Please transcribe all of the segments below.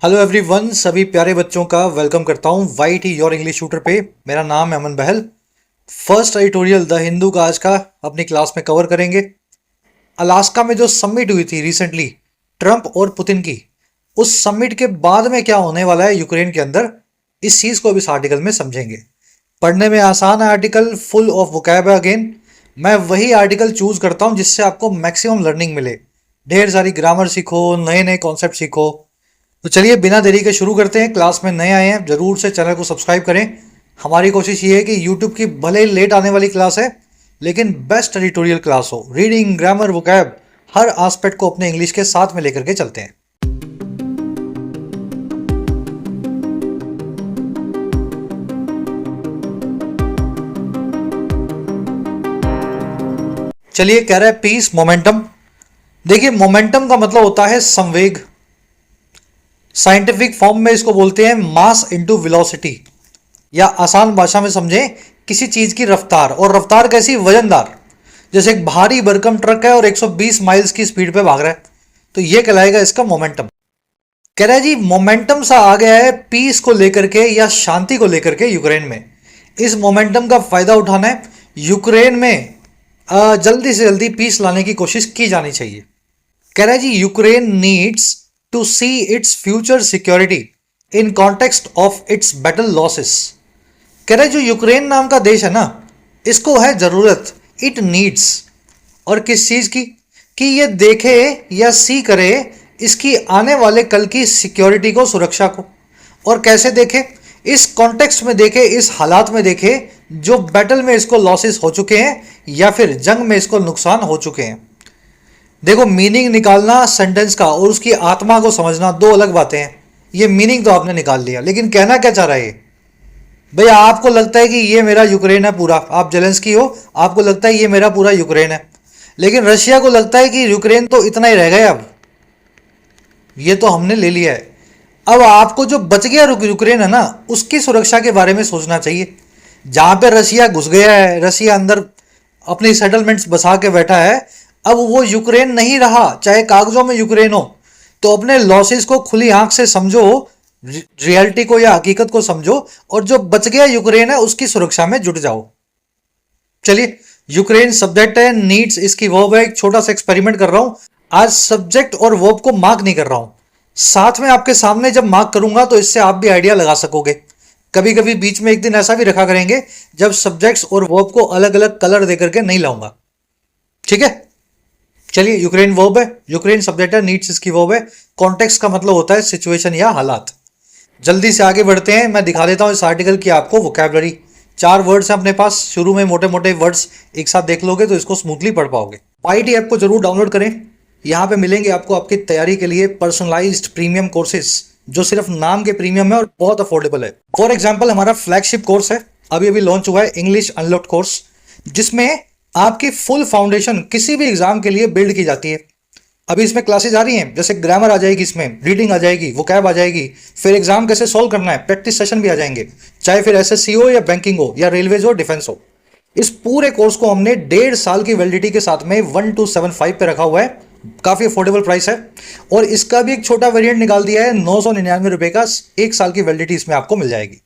Hello everyone, सभी प्यारे बच्चों का वेलकम करता हूं Y T your English shooter पे। मेरा नाम है Aman Bahl. First editorial the Hindu का आज का अपनी क्लास में कवर करेंगे। अलास्का में जो समिट हुई थी रिसेंटली ट्रंप और पुतिन की, उस समिट के बाद में क्या होने वाला है यूक्रेन के अंदर, इस चीज़ को अब इस आर्टिकल में समझेंगे। पढ़ने में आसान है आर्टिकल, फुल ऑफ वोकैब है। अगेन मैं वही आर्टिकल चूज करता हूं जिससे आपको मैक्सिमम लर्निंग मिले, ढेर सारी ग्रामर सीखो, नए नए कॉन्सेप्ट सीखो। तो चलिए बिना देरी के शुरू करते हैं। क्लास में नए आए हैं जरूर से चैनल को सब्सक्राइब करें। हमारी कोशिश ये है कि यूट्यूब की भले ही लेट आने वाली क्लास है लेकिन बेस्ट एडिटोरियल क्लास हो। रीडिंग, ग्रामर, वोकैब, हर एस्पेक्ट को अपने इंग्लिश के साथ में लेकर के चलते हैं। चलिए, कह रहा है पीस मोमेंटम। देखिए, मोमेंटम का मतलब होता है संवेग। साइंटिफिक फॉर्म में इसको बोलते हैं मास इनटू वेलोसिटी, या आसान भाषा में समझें किसी चीज की रफ्तार। और रफ्तार कैसी? वजनदार। जैसे एक भारी भरकम ट्रक है और 120 माइल्स की स्पीड पे भाग रहा है, तो ये कहलाएगा इसका मोमेंटम। कह रहा है जी मोमेंटम सा आ गया है पीस को लेकर के या शांति को लेकर के यूक्रेन में। इस मोमेंटम का फायदा उठाना है। यूक्रेन में जल्दी से जल्दी पीस लाने की कोशिश की जानी चाहिए। कह रहा है जी Ukraine needs to see its future security in context of its battle losses। कह रहे जो यूक्रेन नाम का देश है ना, इसको है जरूरत, इट नीड्स, और किस चीज की? कि ये देखे या सी करे इसकी आने वाले कल की सिक्योरिटी को, सुरक्षा को। और कैसे देखे? इस कॉन्टेक्स्ट में देखे, इस हालात में देखे जो बैटल में इसको लॉसेस हो चुके हैं या फिर जंग में इसको नुकसान हो चुके हैं। देखो, मीनिंग निकालना सेंटेंस का और उसकी आत्मा को समझना दो अलग बातें हैं। ये मीनिंग तो आपने निकाल लिया, लेकिन कहना क्या चाह रहा है भैया? आपको लगता है कि ये मेरा यूक्रेन है पूरा, आप जेलेंस्की हो, आपको लगता है ये मेरा पूरा यूक्रेन है, लेकिन रशिया को लगता है कि यूक्रेन तो इतना ही रह गया, अब ये तो हमने ले लिया है। अब आपको जो बच गया यूक्रेन है ना, उसकी सुरक्षा के बारे में सोचना चाहिए। जहां पे रशिया घुस गया है, रशिया अंदर अपनी सेटलमेंट्स बसा के बैठा है, अब वो यूक्रेन नहीं रहा, चाहे कागजों में यूक्रेन हो। तो अपने लॉसेस को खुली आंख से समझो, रियलिटी को या हकीकत को समझो, और जो बच गया यूक्रेन है उसकी सुरक्षा में जुट जाओ। चलिए, यूक्रेन सब्जेक्ट है, नीड्स इसकी वर्ब है। एक छोटा सा एक्सपेरिमेंट कर रहा हूं आज, सब्जेक्ट और वर्ब को मार्क नहीं कर रहा हूं, साथ में आपके सामने जब मार्क करूंगा तो इससे आप भी आइडिया लगा सकोगे। कभी कभी बीच में एक दिन ऐसा भी रखा करेंगे जब सब्जेक्ट्स और वर्ब को अलग अलग कलर देकर के नहीं लाऊंगा, ठीक है? चलिए, यूक्रेन वर्ब है, यूक्रेन सब्जेक्ट है, नीड्स इसकी वर्ब है। कॉन्टेक्स्ट का मतलब होता है सिचुएशन या हालात। जल्दी से आगे बढ़ते हैं, मैं दिखा देता हूं इस आर्टिकल की आपको वोकैबुलरी। 4 वर्ड्स हैं अपने पास, शुरू में मोटे मोटे वर्ड्स एक साथ देख लोगे तो इसको स्मूथली पढ़ पाओगे। वाईटी ऐप को जरूर डाउनलोड करें। यहाँ पे मिलेंगे आपको आपकी तैयारी के लिए पर्सनलाइज्ड प्रीमियम कोर्सेज, जो सिर्फ नाम के प्रीमियम है और बहुत अफोर्डेबल है। फॉर एग्जाम्पल, हमारा फ्लैगशिप कोर्स है, अभी अभी लॉन्च हुआ है, इंग्लिश अनलॉक्ड कोर्स, जिसमें आपकी फुल फाउंडेशन किसी भी एग्जाम के लिए बिल्ड की जाती है। अभी इसमें क्लासेस आ रही हैं, जैसे ग्रामर आ जाएगी, इसमें रीडिंग आ जाएगी, वोकैब आ जाएगी, फिर एग्जाम कैसे सॉल्व करना है, प्रैक्टिस सेशन भी आ जाएंगे, चाहे फिर एसएससी हो या बैंकिंग हो या रेलवेज हो, डिफेंस हो। इस पूरे कोर्स को हमने 1.5 साल की वैलिडिटी के साथ में 1275 पे रखा हुआ है, काफी अफोर्डेबल प्राइस है। और इसका भी एक छोटा वेरिएंट निकाल दिया है, 999 रुपए का 1 साल की वैलिडिटी इसमें आपको मिल जाएगी।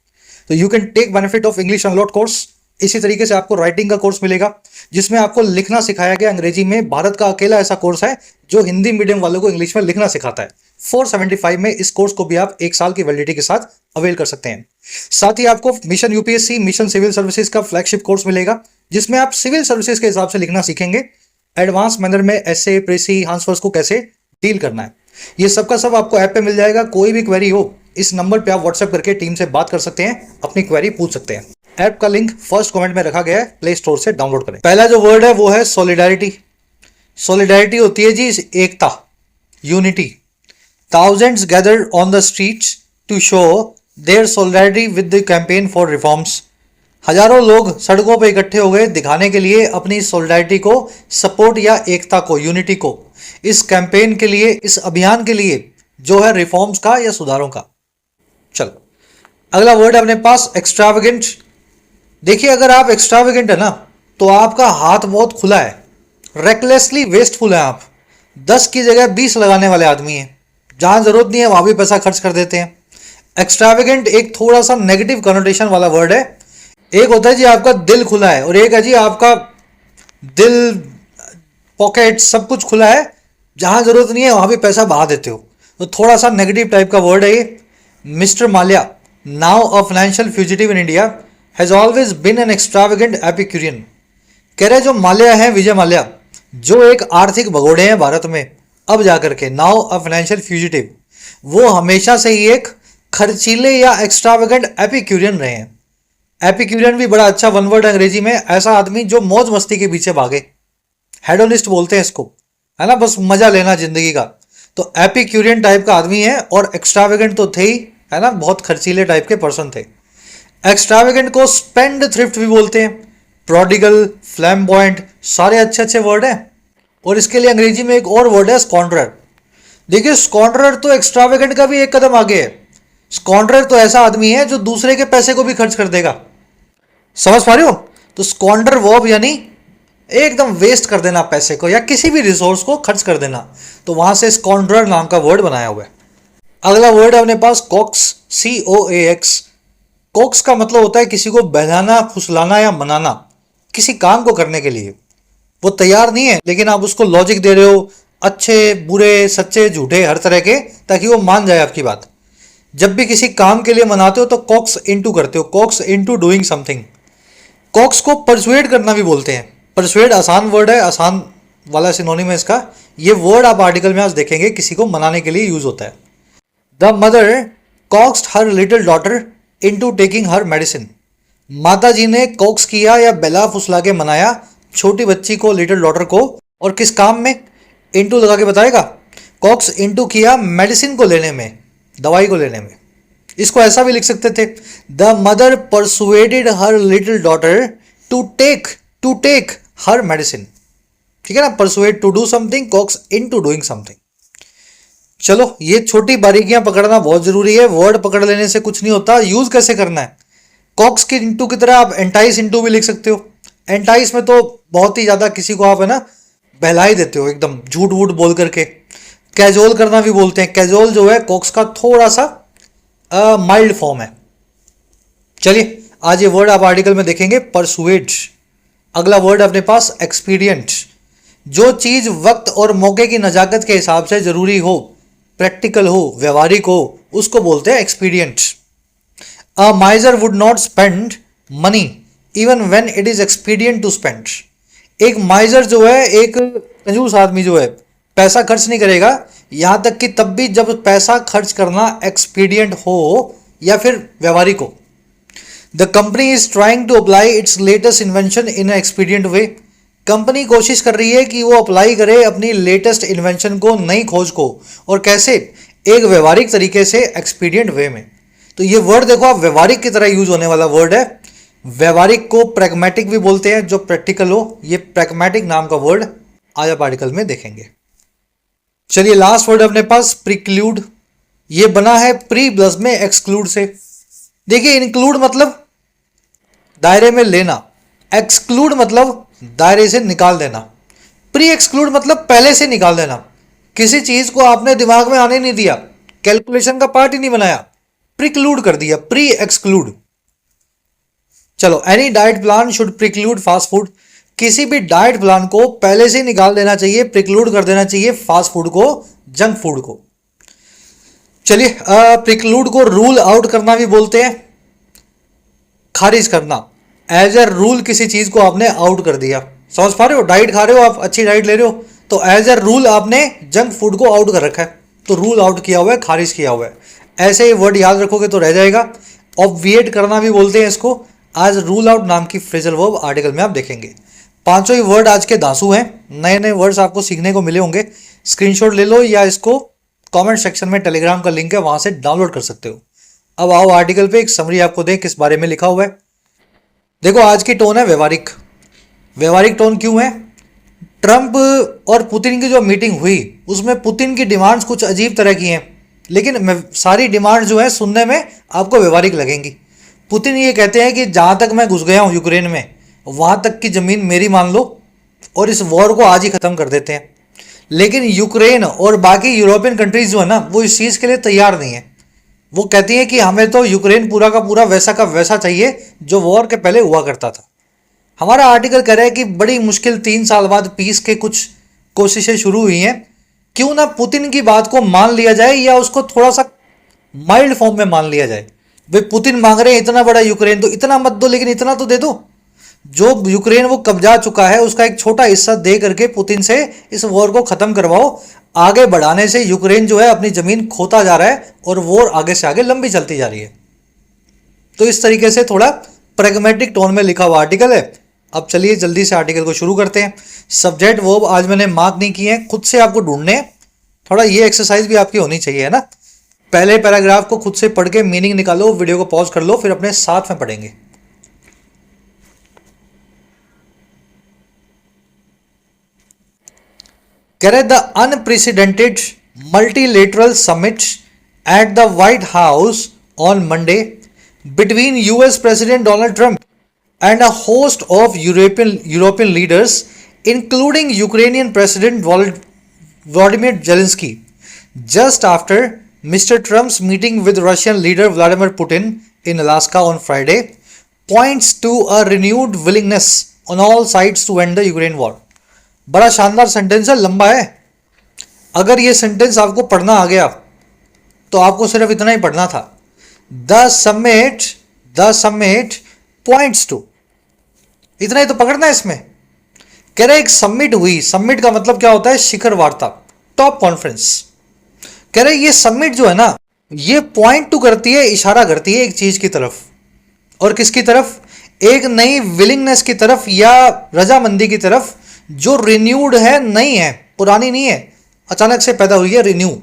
तो you can take benefit of English unlocked course. इसी तरीके से आपको राइटिंग का कोर्स मिलेगा, जिसमें आपको लिखना सिखाया गया अंग्रेजी में। भारत का अकेला ऐसा कोर्स है जो हिंदी मीडियम वालों को इंग्लिश में लिखना सिखाता है। 475 में इस कोर्स को भी आप 1 साल की वैलिडिटी के साथ अवेल कर सकते हैं। साथ ही आपको mission UPSC, mission civil services का फ्लैगशिप कोर्स मिलेगा, जिसमें आप सिविल सर्विसेज के हिसाब से लिखना सीखेंगे, एडवांस मैनर में एसए, प्रेसी, आंसर्स को कैसे डील करना है। ये सब का सब आपको ऐप पे मिल जाएगा। कोई भी क्वेरी हो, इस नंबर पे आप व्हाट्सएप करके टीम से बात कर सकते हैं, अपनी क्वेरी पूछ सकते हैं। ऐप का लिंक फर्स्ट कमेंट में रखा गया है, प्ले स्टोर से डाउनलोड करें। पहला जो वर्ड है वो है सॉलिडारिटी। सॉलिडारिटी होती है जी एकता, unity. Thousands gathered on the streets to show their solidarity with the campaign for reforms. हजारों लोग सड़कों पर इकट्ठे हो गए दिखाने के लिए अपनी सॉलिडारिटी को, सपोर्ट या एकता को, यूनिटी को, इस कैंपेन के लिए, इस अभियान के लिए जो है रिफॉर्म्स का या सुधारों का। चलो, अगला वर्ड है अपने पास एक्स्ट्रावेगेंट। देखिए, अगर आप एक्स्ट्रावेगेंट है ना, तो आपका हाथ बहुत खुला है, रेकलेसली वेस्टफुल है आप, 10 की जगह 20 लगाने वाले आदमी हैं, जहां जरूरत नहीं है वहां भी पैसा खर्च कर देते हैं। एक्स्ट्रावेगेंट एक थोड़ा सा नेगेटिव कनोटेशन वाला वर्ड है। एक होता है जी आपका दिल खुला है, और एक है जी आपका दिल, पॉकेट, सब कुछ खुला है, जहां जरूरत नहीं है वहां भी पैसा बहा देते हो। तो थोड़ा सा नेगेटिव टाइप का वर्ड है ये। Mister Mallya, now a financial fugitive in India, has always been an extravagant epicurean. कह रहे जो माल्या है, विजय माल्या, जो एक आर्थिक भगोड़े हैं भारत में, अब जाकर के नाउ अ फाइनेंशियल फ्यूजिटिव, वो हमेशा से ही एक खर्चीले या एक्स्ट्रावेगेंट एपिक्यूरियन रहे हैं। एपिक्यूरियन भी बड़ा अच्छा वन वर्ड अंग्रेजी में, ऐसा आदमी जो मौज मस्ती के पीछे भागे, हेडोनिस्ट बोलते हैं इसको, है ना, बस मजा लेना जिंदगी का। तो एपिक्यूरियन टाइप का आदमी है, और एक्स्ट्रावेगेंट तो थे ही, है ना, बहुत खर्चीले टाइप के पर्सन थे। एक्स्ट्रावेगेंट को स्पेंड थ्रिफ्ट भी बोलते हैं, प्रोडिगल, फ्लैम्बॉयंट, सारे अच्छे अच्छे वर्ड हैं। और इसके लिए अंग्रेजी में एक और वर्ड है स्कॉन्ड्रर। देखिए स्कॉन्ड्रर तो एक्स्ट्रावेगेंट का भी एक कदम आगे है। स्कॉन्ड्रर तो ऐसा आदमी है जो दूसरे के पैसे को भी खर्च कर देगा, समझ पा रहे हो। तो स्कॉन्डर वर्ब यानी एकदम वेस्ट कर देना पैसे को, या किसी भी रिसोर्स को खर्च कर देना, तो वहां से स्कॉन्ड्रर नाम का वर्ड बनाया हुआ है। अगला वर्ड है अपने पास कॉक्स, COAX। कॉक्स का मतलब होता है किसी को बहलाना, फुसलाना या मनाना, किसी काम को करने के लिए। वो तैयार नहीं है लेकिन आप उसको लॉजिक दे रहे हो, अच्छे बुरे सच्चे झूठे हर तरह के, ताकि वो मान जाए आपकी बात। जब भी किसी काम के लिए मनाते हो तो कॉक्स इनटू करते हो, coax into doing something. Coax को परसुएड करना भी बोलते हैं। परसुएड आसान वर्ड है, आसान वाला सिनोनिम है इसका। ये वर्ड आप आर्टिकल में आज देखेंगे, किसी को मनाने के लिए यूज होता है। The mother coaxed her little daughter into taking her medicine. माता जी ने कॉक्स किया या बेला फुसला के मनाया छोटी बच्ची को, लिटिल डॉटर को, और किस काम में? इनटू लगा के बताएगा। कॉक्स इनटू किया मेडिसिन को लेने में, दवाई को लेने में। इसको ऐसा भी लिख सकते थे, the mother persuaded her little daughter to take her medicine. ठीक है ना, persuade to do something, coax into doing something. चलो ये छोटी बारीकियां पकड़ना बहुत जरूरी है, वर्ड पकड़ लेने से कुछ नहीं होता। यूज कैसे करना है? कॉक्स के इनटू की तरह आप एंटाइस इनटू भी लिख सकते हो। एंटाइस में तो बहुत ही ज्यादा किसी को आप, है ना, बहला ही देते हो एकदम झूठ वूठ बोल करके। कैजुअल करना भी बोलते हैं। कैजुअल जो है कॉक्स का थोड़ा सा माइल्ड फॉर्म है। चलिए आज ये वर्ड आप आर्टिकल में देखेंगे, परसुएड। अगला वर्ड अपने पास एक्सपीडियंट। जो चीज वक्त और मौके की नजाकत के हिसाब से जरूरी हो, प्रैक्टिकल हो, व्यवहारिक हो, उसको बोलते हैं expedient. A miser would not spend money even when it is expedient to spend. एक माइजर जो है, एक कंजूस आदमी जो है, पैसा खर्च नहीं करेगा यहां तक कि तब भी जब पैसा खर्च करना एक्सपीडियंट हो या फिर व्यवहारिक हो। The company is trying to apply its latest invention in expedient way. Company कोशिश कर रही है कि वो अप्लाई करे अपनी लेटेस्ट इन्वेंशन को, नई खोज को, और कैसे? एक व्यवहारिक तरीके से, एक्सपीडियंट वे में। तो ये वर्ड देखो आप, व्यवहारिक की तरह यूज होने वाला वर्ड है। व्यवहारिक को प्रैग्मेटिक भी बोलते हैं, जो प्रैक्टिकल हो। ये प्रैग्मेटिक नाम का वर्ड आज आप आर्टिकल में देखेंगे। चलिए लास्ट वर्ड अपने पास प्रिक्लूड। ये बना है प्री प्लस में एक्सक्लूड से। देखिए इंक्लूड मतलब दायरे में लेना, एक्सक्लूड मतलब दायरे से निकाल देना। प्री एक्सक्लूड मतलब पहले से निकाल देना। किसी चीज को आपने दिमाग में आने नहीं दिया, कैलकुलेशन का पार्ट ही नहीं बनाया, प्रिक्लूड कर दिया, प्री एक्सक्लूड। चलो, any diet plan should preclude fast food. किसी भी डाइट प्लान को पहले से निकाल देना चाहिए, प्रिक्लूड कर देना चाहिए फास्ट फूड को, जंक फूड को। चलिए प्रिक्लूड को रूल आउट करना भी बोलते हैं, खारिज करना। एज ए रूल किसी चीज को आपने आउट कर दिया, समझ पा रहे हो? डाइट खा रहे हो आप, अच्छी डाइट ले रहे हो, तो एज ए रूल आपने जंक फूड को आउट कर रखा है, तो रूल आउट किया हुआ है, खारिज किया हुआ है। ऐसे ही वर्ड याद रखोगे तो रह जाएगा। ऑब्विएट करना भी बोलते हैं इसको। आज रूल आउट नाम की फ्रेजल वर्ब आर्टिकल में आप देखेंगे। पांचों ही वर्ड आज के दांसू हैं, नए नए वर्ड्स आपको सीखने को मिले होंगे। स्क्रीनशॉट ले लो या इसको कमेंट सेक्शन में टेलीग्राम का लिंक है, वहां से डाउनलोड कर सकते हो। अब आओ आर्टिकल पे एक समरी आपको दें किस बारे में लिखा हुआ है। देखो आज की टोन है व्यवहारिक। व्यवहारिक टोन क्यों है? ट्रंप और पुतिन की जो मीटिंग हुई उसमें पुतिन की डिमांड्स कुछ अजीब तरह की हैं, लेकिन सारी डिमांड्स जो है सुनने में आपको व्यवहारिक लगेंगी। पुतिन ये कहते हैं कि जहां तक मैं घुस गया हूं यूक्रेन में, वहां तक की जमीन मेरी मान लो और इस वॉर को आज ही खत्म कर देते हैं। लेकिन यूक्रेन और बाकी यूरोपियन कंट्रीज जो है ना, वो इस चीज़ के लिए तैयार नहीं है। वो कहती हैं कि हमें तो यूक्रेन पूरा का पूरा वैसा का वैसा चाहिए जो वॉर के पहले हुआ करता था। हमारा आर्टिकल कह रहा है कि बड़ी मुश्किल 3 साल बाद पीस के कुछ कोशिशें शुरू हुई हैं, क्यों ना पुतिन की बात को मान लिया जाए या उसको थोड़ा सा माइल्ड फॉर्म में मान लिया जाए। वे पुतिन मांग रहे हैं इतना बड़ा यूक्रेन, तो इतना मत दो लेकिन इतना तो दे दो। जो यूक्रेन वो कब्जा चुका है उसका एक छोटा हिस्सा दे करके पुतिन से इस वॉर को खत्म करवाओ। आगे बढ़ाने से यूक्रेन जो है अपनी जमीन खोता जा रहा है और वॉर आगे से आगे लंबी चलती जा रही है। तो इस तरीके से थोड़ा प्रेगमेटिक टोन में लिखा हुआ आर्टिकल है। अब चलिए जल्दी से आर्टिकल को शुरू करते हैं। सब्जेक्ट वर्ब आज मैंने मार्क नहीं किए हैं, खुद से आपको ढूंढने हैं। थोड़ा ये एक्सरसाइज भी आपकी होनी चाहिए, है ना। पहले पैराग्राफ को खुद से पढ़ के मीनिंग निकालो, वीडियो को पॉज कर लो, फिर अपने साथ में पढ़ेंगे। कह रहे the unprecedented multilateral summit at the White house on Monday between US President Donald Trump and a host of European leaders, including Ukrainian President Vladimir Zelensky, just after Mr. Trump's meeting with Russian leader Vladimir Putin in Alaska on Friday, points to a renewed willingness on all sides to end the Ukraine war. बड़ा शानदार sentence है, लंबा है। अगर ये sentence आपको पढ़ना आ गया तो आपको सिर्फ इतना ही पढ़ना था। द समिट पॉइंट्स टू, इतना ही तो पकड़ना है इसमें। कह रहे एक समिट हुई, समिट का मतलब क्या होता है? शिखर वार्ता, टॉप कॉन्फ्रेंस। कह रहे ये समिट जो है ना, ये पॉइंट टू करती है, इशारा करती है एक चीज की तरफ। और किसकी तरफ? एक नई विलिंगनेस की तरफ या रजामंदी की तरफ, जो रिन्यूड है, नई है, पुरानी नहीं है, अचानक से पैदा हुई है, रिन्यू।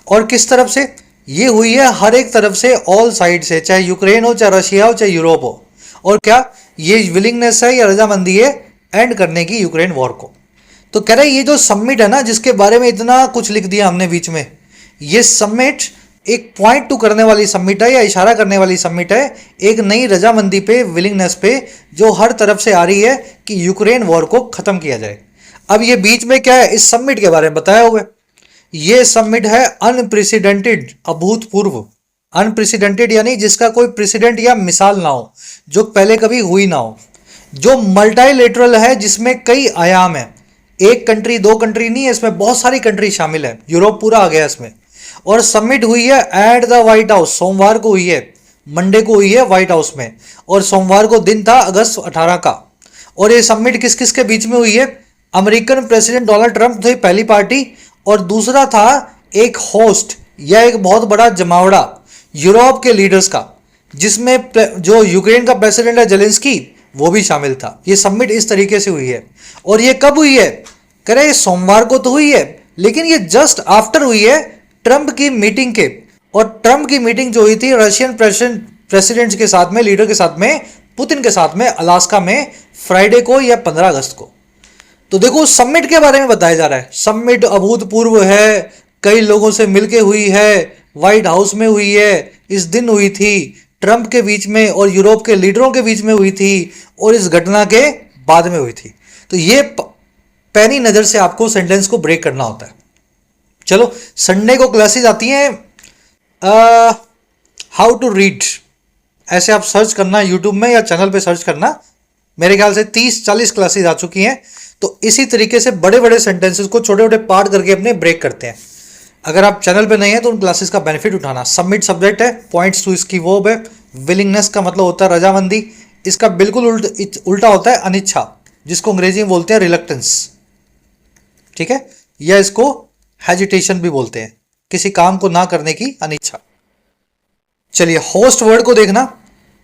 और किस तरफ से ये हुई है? हर एक तरफ से, ऑल साइड से, चाहे यूक्रेन हो, चाहे रशिया हो, चाहे यूरोप हो। और क्या ये विलिंगनेस है या रजामंदी है एंड करने की यूक्रेन वॉर को। तो कह रहे ये जो समिट है ना, जिसके बारे में इतना कुछ लिख दिया हमने बीच में, ये समिट एक पॉइंट टू करने वाली समिट है या इशारा करने वाली समिट है एक नई रजामंदी पे, विलिंगनेस पे, जो हर तरफ से आ रही है कि यूक्रेन वॉर को खत्म किया जाए। अब ये बीच में क्या है, इस समिट के बारे में बताया हुआ है। ये समिट है अनप्रेसिडेंटेड, अभूतपूर्व। अनप्रेसिडेंटेड यानी जिसका कोई प्रेसिडेंट या मिसाल ना हो, जो पहले कभी हुई ना हो। जो मल्टीलेटरल है, जिसमें कई आयाम है, एक कंट्री दो कंट्री नहीं है, इसमें बहुत सारी कंट्री शामिल है, यूरोप पूरा आ गया इसमें। और समिट हुई है एट द व्हाइट हाउस, सोमवार को हुई है, मंडे को हुई है व्हाइट हाउस में। और सोमवार को दिन था अगस्त 18 का। और ये समिट किस किस के बीच में हुई है? अमेरिकन प्रेसिडेंट डोनाल्ड ट्रंप थे पहली पार्टी, और दूसरा था एक होस्ट या एक बहुत बड़ा जमावड़ा यूरोप के लीडर्स का, जिसमें जो यूक्रेन का प्रेसिडेंट है जेलेंस्की, वो भी शामिल था। ये समिट इस तरीके से हुई है। और ये कब हुई है? करे सोमवार को तो हुई है, लेकिन ये जस्ट आफ्टर हुई है ट्रंप की मीटिंग के। और ट्रंप की मीटिंग जो हुई थी रशियन प्रेसिडेंट्स के साथ में, लीडर के साथ में, पुतिन के साथ में, अलास्का में, फ्राइडे को या 15 अगस्त को। तो देखो समिट के बारे में बताया जा रहा है। समिट अभूतपूर्व है, कई लोगों से मिलके हुई है, व्हाइट हाउस में हुई है, इस दिन हुई थी, ट्रंप के बीच में और यूरोप के लीडरों के बीच में हुई थी, और इस घटना के बाद में हुई थी। तो ये पैनी नज़र से आपको सेंटेंस को ब्रेक करना होता है। चलो, संडे को क्लासेस आती हैं हाउ टू रीड, ऐसे आप सर्च करना यूट्यूब में या चैनल पे सर्च करना। मेरे ख्याल से 30-40 क्लासेस आ चुकी हैं। तो इसी तरीके से बड़े बड़े सेंटेंसेस को छोटे छोटे पार्ट करके अपने ब्रेक करते हैं। अगर आप चैनल पे नहीं है तो उन क्लासेस का बेनिफिट उठाना। सबमिट सब्जेक्ट है, पॉइंट्स टू इसकी वर्ब है, विलिंगनेस का मतलब होता है रजामंदी, इसका बिल्कुल उल्टा होता है अनिच्छा, जिसको अंग्रेजी में बोलते हैं रिलक्टेंस, ठीक है, या इसको हेजिटेशन भी बोलते हैं, किसी काम को ना करने की अनिच्छा। चलिए होस्ट वर्ड को देखना।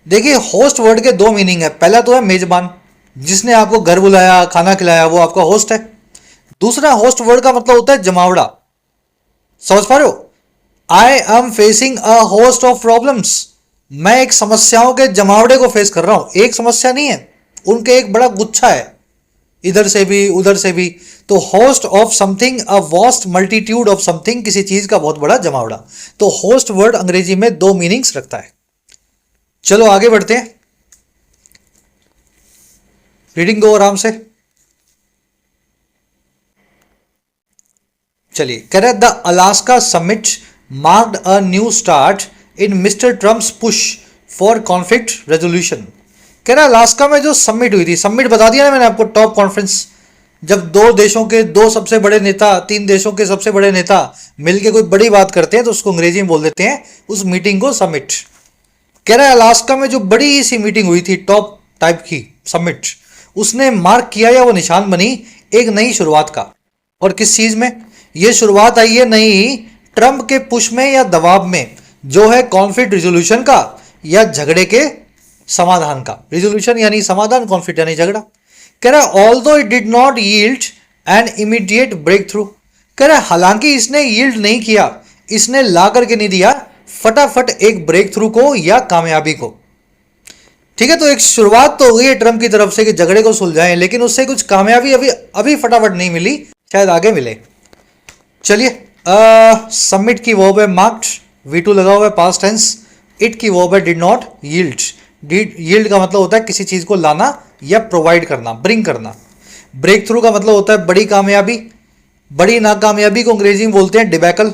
देखिए होस्ट वर्ड के दो मीनिंग है। पहला तो है मेजबान, जिसने आपको घर बुलाया, खाना खिलाया, वो आपका होस्ट है। दूसरा होस्ट वर्ड का मतलब होता है जमावड़ा। समझ पा रहे हो? I am facing a host of problems, मैं एक समस्याओं के जमावड़े को फेस कर रहा हूं। एक समस्या नहीं है, उनके एक बड़ा गुच्छा है, इधर से भी उधर से भी। तो host of something, a vast multitude of something, किसी चीज का बहुत बड़ा जमावड़ा। तो होस्ट वर्ड अंग्रेजी में दो मीनिंग्स रखता है। चलो आगे बढ़ते हैं, रीडिंग को आराम से। चलिए, कह रहे the Alaska summit marked a new start in mister Trump's push for conflict resolution. कह रहा अलास्का में जो समिट हुई थी, समिट बता दिया ना मैंने आपको, टॉप कॉन्फ्रेंस, जब दो देशों के दो सबसे बड़े नेता, तीन देशों के सबसे बड़े नेता मिलके कोई बड़ी बात करते हैं तो उसको अंग्रेजी में बोल देते हैं उस मीटिंग को समिट। कह रहा है अलास्का में जो बड़ी सी मीटिंग हुई थी टॉप टाइप की समिट, उसने मार्क किया या वो निशान बनी एक नई शुरुआत का। और किस चीज में ये शुरुआत आई है नई? ट्रंप के पुश में या दबाव में, जो है कॉन्फ्लिक्ट रिजोल्यूशन का या झगड़े के समाधान का। रिजोल्यूशन यानी समाधान, कॉन्फ्लिक्ट यानी झगड़ा। कह रहा है although it did not yield an immediate breakthrough. कह रहा है हालांकि इसने यील्ड नहीं किया, इसने ला करके नहीं दिया फटाफट एक ब्रेक थ्रू को या कामयाबी को। ठीक है, तो एक शुरुआत तो हुई है ट्रंप की तरफ से कि झगड़े को सुलझाएं, लेकिन उससे कुछ कामयाबी अभी अभी फटाफट नहीं मिली, शायद आगे मिले। चलिए, सबमिट की वर्ब है मार्क्ड, V2 लगा हुआ है पास्ट टेंस। इट की वर्ब है डिड नॉट यील्ड। यील्ड का मतलब होता है किसी चीज को लाना या प्रोवाइड करना, ब्रिंग करना। ब्रेक थ्रू का मतलब होता है बड़ी कामयाबी। बड़ी नाकामयाबी को अंग्रेजी में बोलते हैं डिबैकल,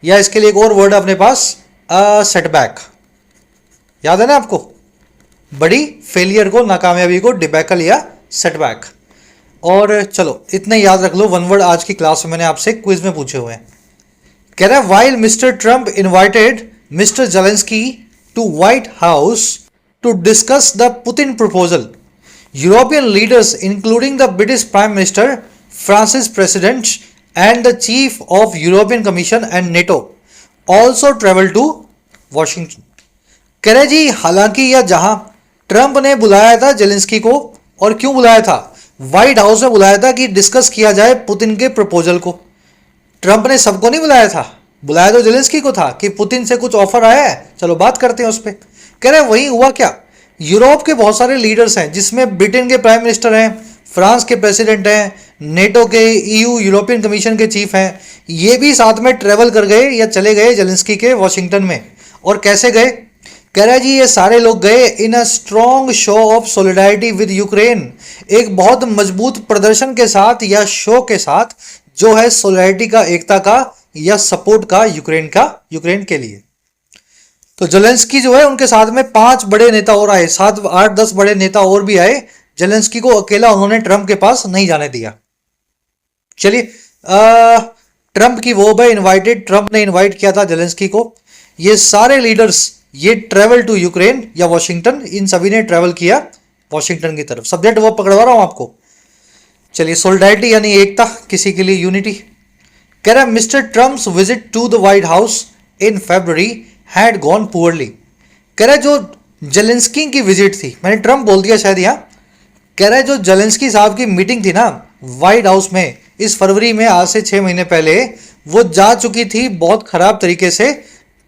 या इसके लिए एक और वर्ड है अपने पास सेटबैक। याद है ना आपको? बड़ी फेलियर को, नाकामयाबी को डिबैकल या सेटबैक। और चलो इतना याद रख लो, वन वर्ड आज की क्लास में मैंने आपसे क्विज में पूछे हुए हैं। कह रहा है while Mister Trump invited Mister Zelensky to White House to discuss the Putin proposal, European leaders including the British prime minister France's president and the chief of European Commission and NATO also traveled to Washington। कह रहे जी हालांकि या जहां Trump ने बुलाया था Zelensky को, और क्यों बुलाया था? व्हाइट हाउस में बुलाया था कि डिस्कस किया जाए पुतिन के प्रपोजल को। ट्रंप ने सबको नहीं बुलाया था, बुलाया तो जेलेंस्की को था कि पुतिन से कुछ ऑफर आया है, चलो बात करते हैं उस पर। कह रहे वही हुआ क्या? यूरोप के बहुत सारे लीडर्स हैं, जिसमें ब्रिटेन के प्राइम मिनिस्टर हैं, फ्रांस के प्रेसिडेंट हैं, नेटो के, ईयू यूरोपियन कमीशन के चीफ हैं, ये भी साथ में ट्रेवल कर गए या चले गए जेलेंस्की के वॉशिंगटन में। और कैसे गए? कह रहा है जी ये सारे लोग गए in a strong show of solidarity with Ukraine, एक बहुत मजबूत प्रदर्शन के साथ या शो के साथ, जो है सोलिडारिटी का, एकता का या सपोर्ट का यूक्रेन के लिए। तो जेलेंस्की जो है उनके साथ में 5 बड़े नेता और आए, 7 8 10 बड़े नेता और भी आए। जेलेंस्की को अकेला उन्होंने ट्रंप के पास नहीं जाने दिया। चलिए, ट्रंप की वो है इनवाइटेड, ट्रंप ने इनवाइट किया था जेलेंस्की को। ये सारे लीडर्स ये ट्रेवल टू यूक्रेन या वॉशिंगटन, इन सभी ने ट्रेवल किया वॉशिंगटन की तरफ। सब्जेक्ट वो पकड़वा रहा हूं आपको। चलिए, सोलिडारिटी यानी एकता, किसी के लिए यूनिटी। कह रहा है Mister Trump's visit to the White House in February had gone poorly. कह रहा है जो जेलेंस्की की विजिट थी, मैंने ट्रंप बोल दिया शायद यहाँ। कह रहा है जो जेलेंस्की साहब की मीटिंग थी ना व्हाइट हाउस में इस फरवरी में, आज से 6 महीने पहले, वो जा चुकी थी बहुत खराब तरीके से।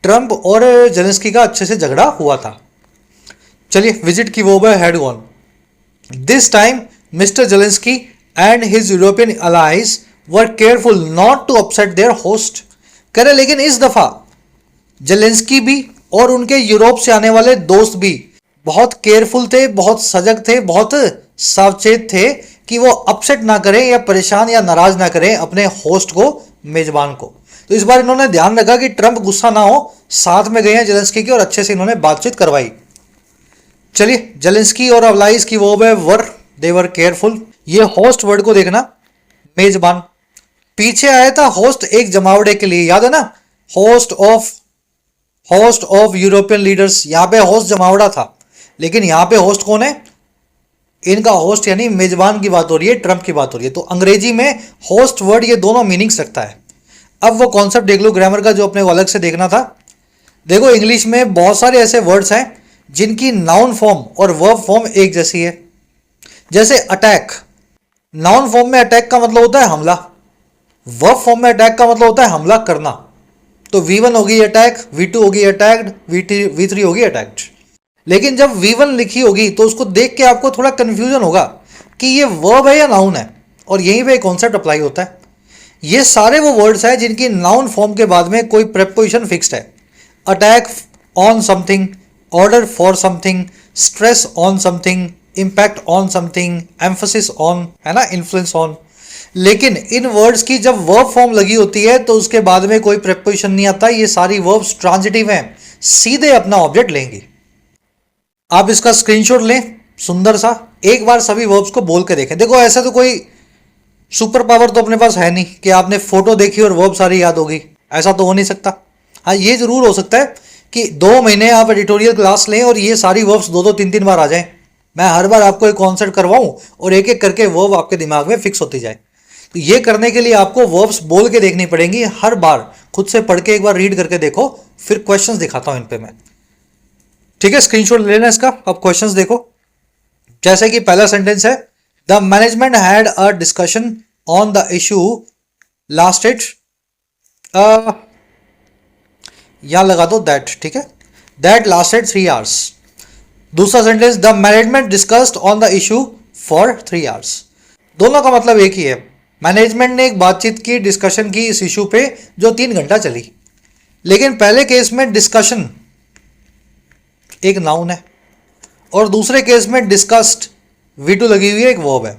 ट्रंप और जेलेंस्की का अच्छे से झगड़ा हुआ था। चलिए, विजिट की वो है had gone. This time Mister Zelensky and his European allies were careful not to upset their host. कह रहे लेकिन इस दफा जेलेंस्की भी और उनके यूरोप से आने वाले दोस्त भी बहुत केयरफुल थे, बहुत सजग थे, बहुत सावचेत थे कि वो अपसेट ना करें या परेशान या नाराज ना करें अपने होस्ट को, मेजबान को। तो इस बार इन्होंने ध्यान रखा कि ट्रंप गुस्सा ना हो, साथ में गए हैं जेलेंस्की के और अच्छे से इन्होंने बातचीत करवाई। चलिए, जेलेंस्की और अलाइज की वो है वर, दे वर केयरफुल। ये होस्ट वर्ड को देखना, मेजबान। पीछे आया था होस्ट एक जमावड़े के लिए, याद है ना? होस्ट ऑफ यूरोपियन लीडर्स, यहां पे होस्ट जमावड़ा था, लेकिन यहां पे होस्ट कौन है? इनका होस्ट यानी मेजबान की बात हो रही है, ट्रंप की बात हो रही है। तो अंग्रेजी में होस्ट वर्ड ये दोनों मीनिंग्स रखता है। अब वो कॉन्सेप्ट देख लो ग्रामर का जो अपने को अलग से देखना था। देखो, इंग्लिश में बहुत सारे ऐसे वर्ड्स हैं जिनकी नाउन फॉर्म और वर्ब फॉर्म एक जैसी है। जैसे अटैक, नाउन फॉर्म में अटैक का मतलब होता है हमला, वर्ब फॉर्म में अटैक का मतलब होता है हमला करना। तो V1 होगी अटैक, V2 होगी अटैक्ड, V3 होगी अटैक्ड। लेकिन जब V1 लिखी होगी तो उसको देख के आपको थोड़ा कंफ्यूजन होगा कि ये वर्ब है या नाउन है, और यहीं पे कॉन्सेप्ट अप्लाई होता है। ये सारे वो वर्ड्स हैं जिनकी नाउन फॉर्म के बाद में कोई प्रेपोजिशन फिक्स्ड है। Attack on something, order for something, stress on something, impact on something, emphasis on, है ना, इन्फ्लुएंस ऑन। लेकिन इन वर्ड्स की जब वर्ब फॉर्म लगी होती है तो उसके बाद में कोई प्रेपोजिशन नहीं आता, ये सारी वर्ब्स ट्रांजिटिव हैं, सीधे अपना ऑब्जेक्ट लेंगी। आप इसका स्क्रीनशॉट लें सुंदर सा, एक बार सभी वर्ब्स को बोल के देखें। देखो ऐसा तो कोई सुपर पावर तो अपने पास है नहीं कि आपने फोटो देखी और वर्ब सारी याद होगी, ऐसा तो हो नहीं सकता। हाँ ये जरूर हो सकता है कि 2 महीने आप एडिटोरियल क्लास लें और ये सारी वर्ब्स 2-3 बार आ जाएं, मैं हर बार आपको एक कॉन्सेप्ट करवाऊं और एक एक करके वर्ब आपके दिमाग में फिक्स होती जाए। तो ये करने के लिए आपको वर्ब्स बोल के देखनी पड़ेंगी हर बार, खुद से पढ़ के एक बार रीड करके देखो, फिर क्वेश्चंस दिखाता हूं इन पे मैं। ठीक है, स्क्रीनशॉट ले लेना इसका, अब क्वेश्चंस देखो। जैसे कि पहला सेंटेंस है, the management had a discussion on the issue lasted, यहां लगा दो दैट, ठीक है, दैट लास्टेड 3 आवर्स। दूसरा sentence, the management discussed on the issue for 3 hours. दोनों का मतलब एक ही है, मैनेजमेंट ने एक बातचीत की, डिस्कशन की इस इशू पे जो 3 घंटा चली। लेकिन पहले केस में डिस्कशन एक नाउन है और दूसरे केस में डिस्कस्ड V2 लगी हुई है, एक वर्ब है।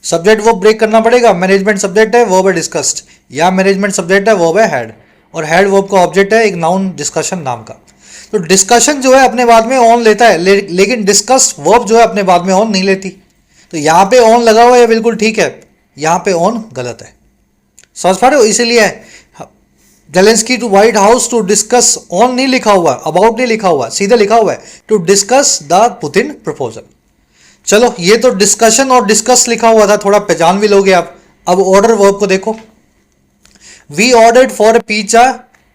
सब्जेक्ट वर्ब ब्रेक करना पड़ेगा, मैनेजमेंट सब्जेक्ट है, वर्ब है डिस्कस्ड, या मैनेजमेंट सब्जेक्ट है, वर्ब है हैड, और हैड वर्ब का ऑब्जेक्ट है एक नाउन डिस्कशन नाम का। तो डिस्कशन जो है अपने बाद में ऑन लेता है, लेकिन डिस्कस वर्ब जो है अपने बाद में ऑन नहीं लेती। तो यहाँ पे ऑन लगा हुआ है बिल्कुल ठीक है, यहाँ पे ऑन गलत है, समझ पा रहे हो? इसीलिए Zelensky to White House to discuss, on नहीं लिखा हुआ, अबाउट नहीं लिखा हुआ, सीधा लिखा हुआ है to discuss the Putin proposal. चलो ये तो डिस्कशन और डिस्कस लिखा हुआ था, थोड़ा पहचान भी लोगे आप। अब ऑर्डर वर्ब को देखो, we ordered for a pizza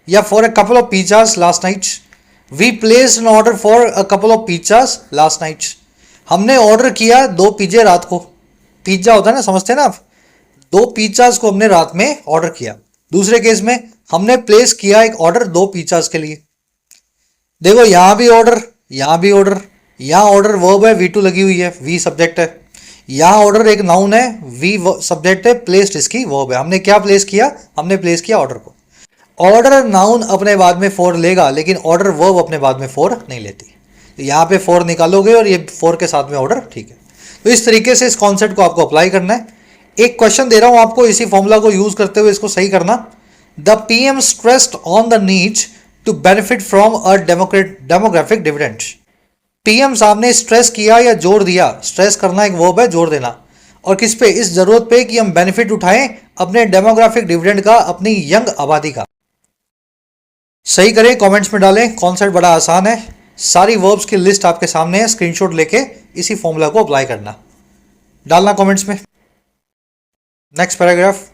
या for a couple of pizzas last night, we placed an order for a couple of pizzas last night. हमने ऑर्डर किया 2 पिज्जे रात को, पिज्जा होता है ना, समझते हैं ना आप, 2 पिज्जास को हमने रात में ऑर्डर किया। दूसरे केस में हमने प्लेस किया एक ऑर्डर 2 पिज्जास के लिए। देखो यहां भी ऑर्डर, यहां भी ऑर्डर, यहां ऑर्डर वर्ब है, V2 लगी हुई है, V सब्जेक्ट है, यहां ऑर्डर एक नाउन है, V सब्जेक्ट है, प्लेस्ड इसकी वर्ब है। हमने क्या प्लेस किया? हमने प्लेस किया ऑर्डर को। ऑर्डर नाउन अपने बाद में फॉर लेगा, लेकिन ऑर्डर वर्ब अपने बाद में फॉर नहीं लेती। तो यहाँ पे फॉर निकालोगे और ये फॉर के साथ में ऑर्डर, ठीक है। तो इस तरीके से इस कॉन्सेप्ट को आपको अप्लाई करना है। एक क्वेश्चन दे रहा हूं आपको, इसी फॉर्मूला को यूज करते हुए इसको सही करना। The PM stressed on the need to benefit from a demographic dividend. PM साहब ने स्ट्रेस किया या जोर दिया, स्ट्रेस करना एक वर्ब है, जोर देना, और किस पे? इस जरूरत पे कि हम बेनिफिट उठाएं अपने डेमोग्राफिक डिविडेंड का, अपनी यंग आबादी का। सही करें, कमेंट्स में डालें। कॉन्सेप्ट बड़ा आसान है, सारी वर्ब्स की लिस्ट आपके सामने है, स्क्रीनशॉट लेके इसी फॉर्मूला को अप्लाई करना, डालना कमेंट्स में। नेक्स्ट पैराग्राफ,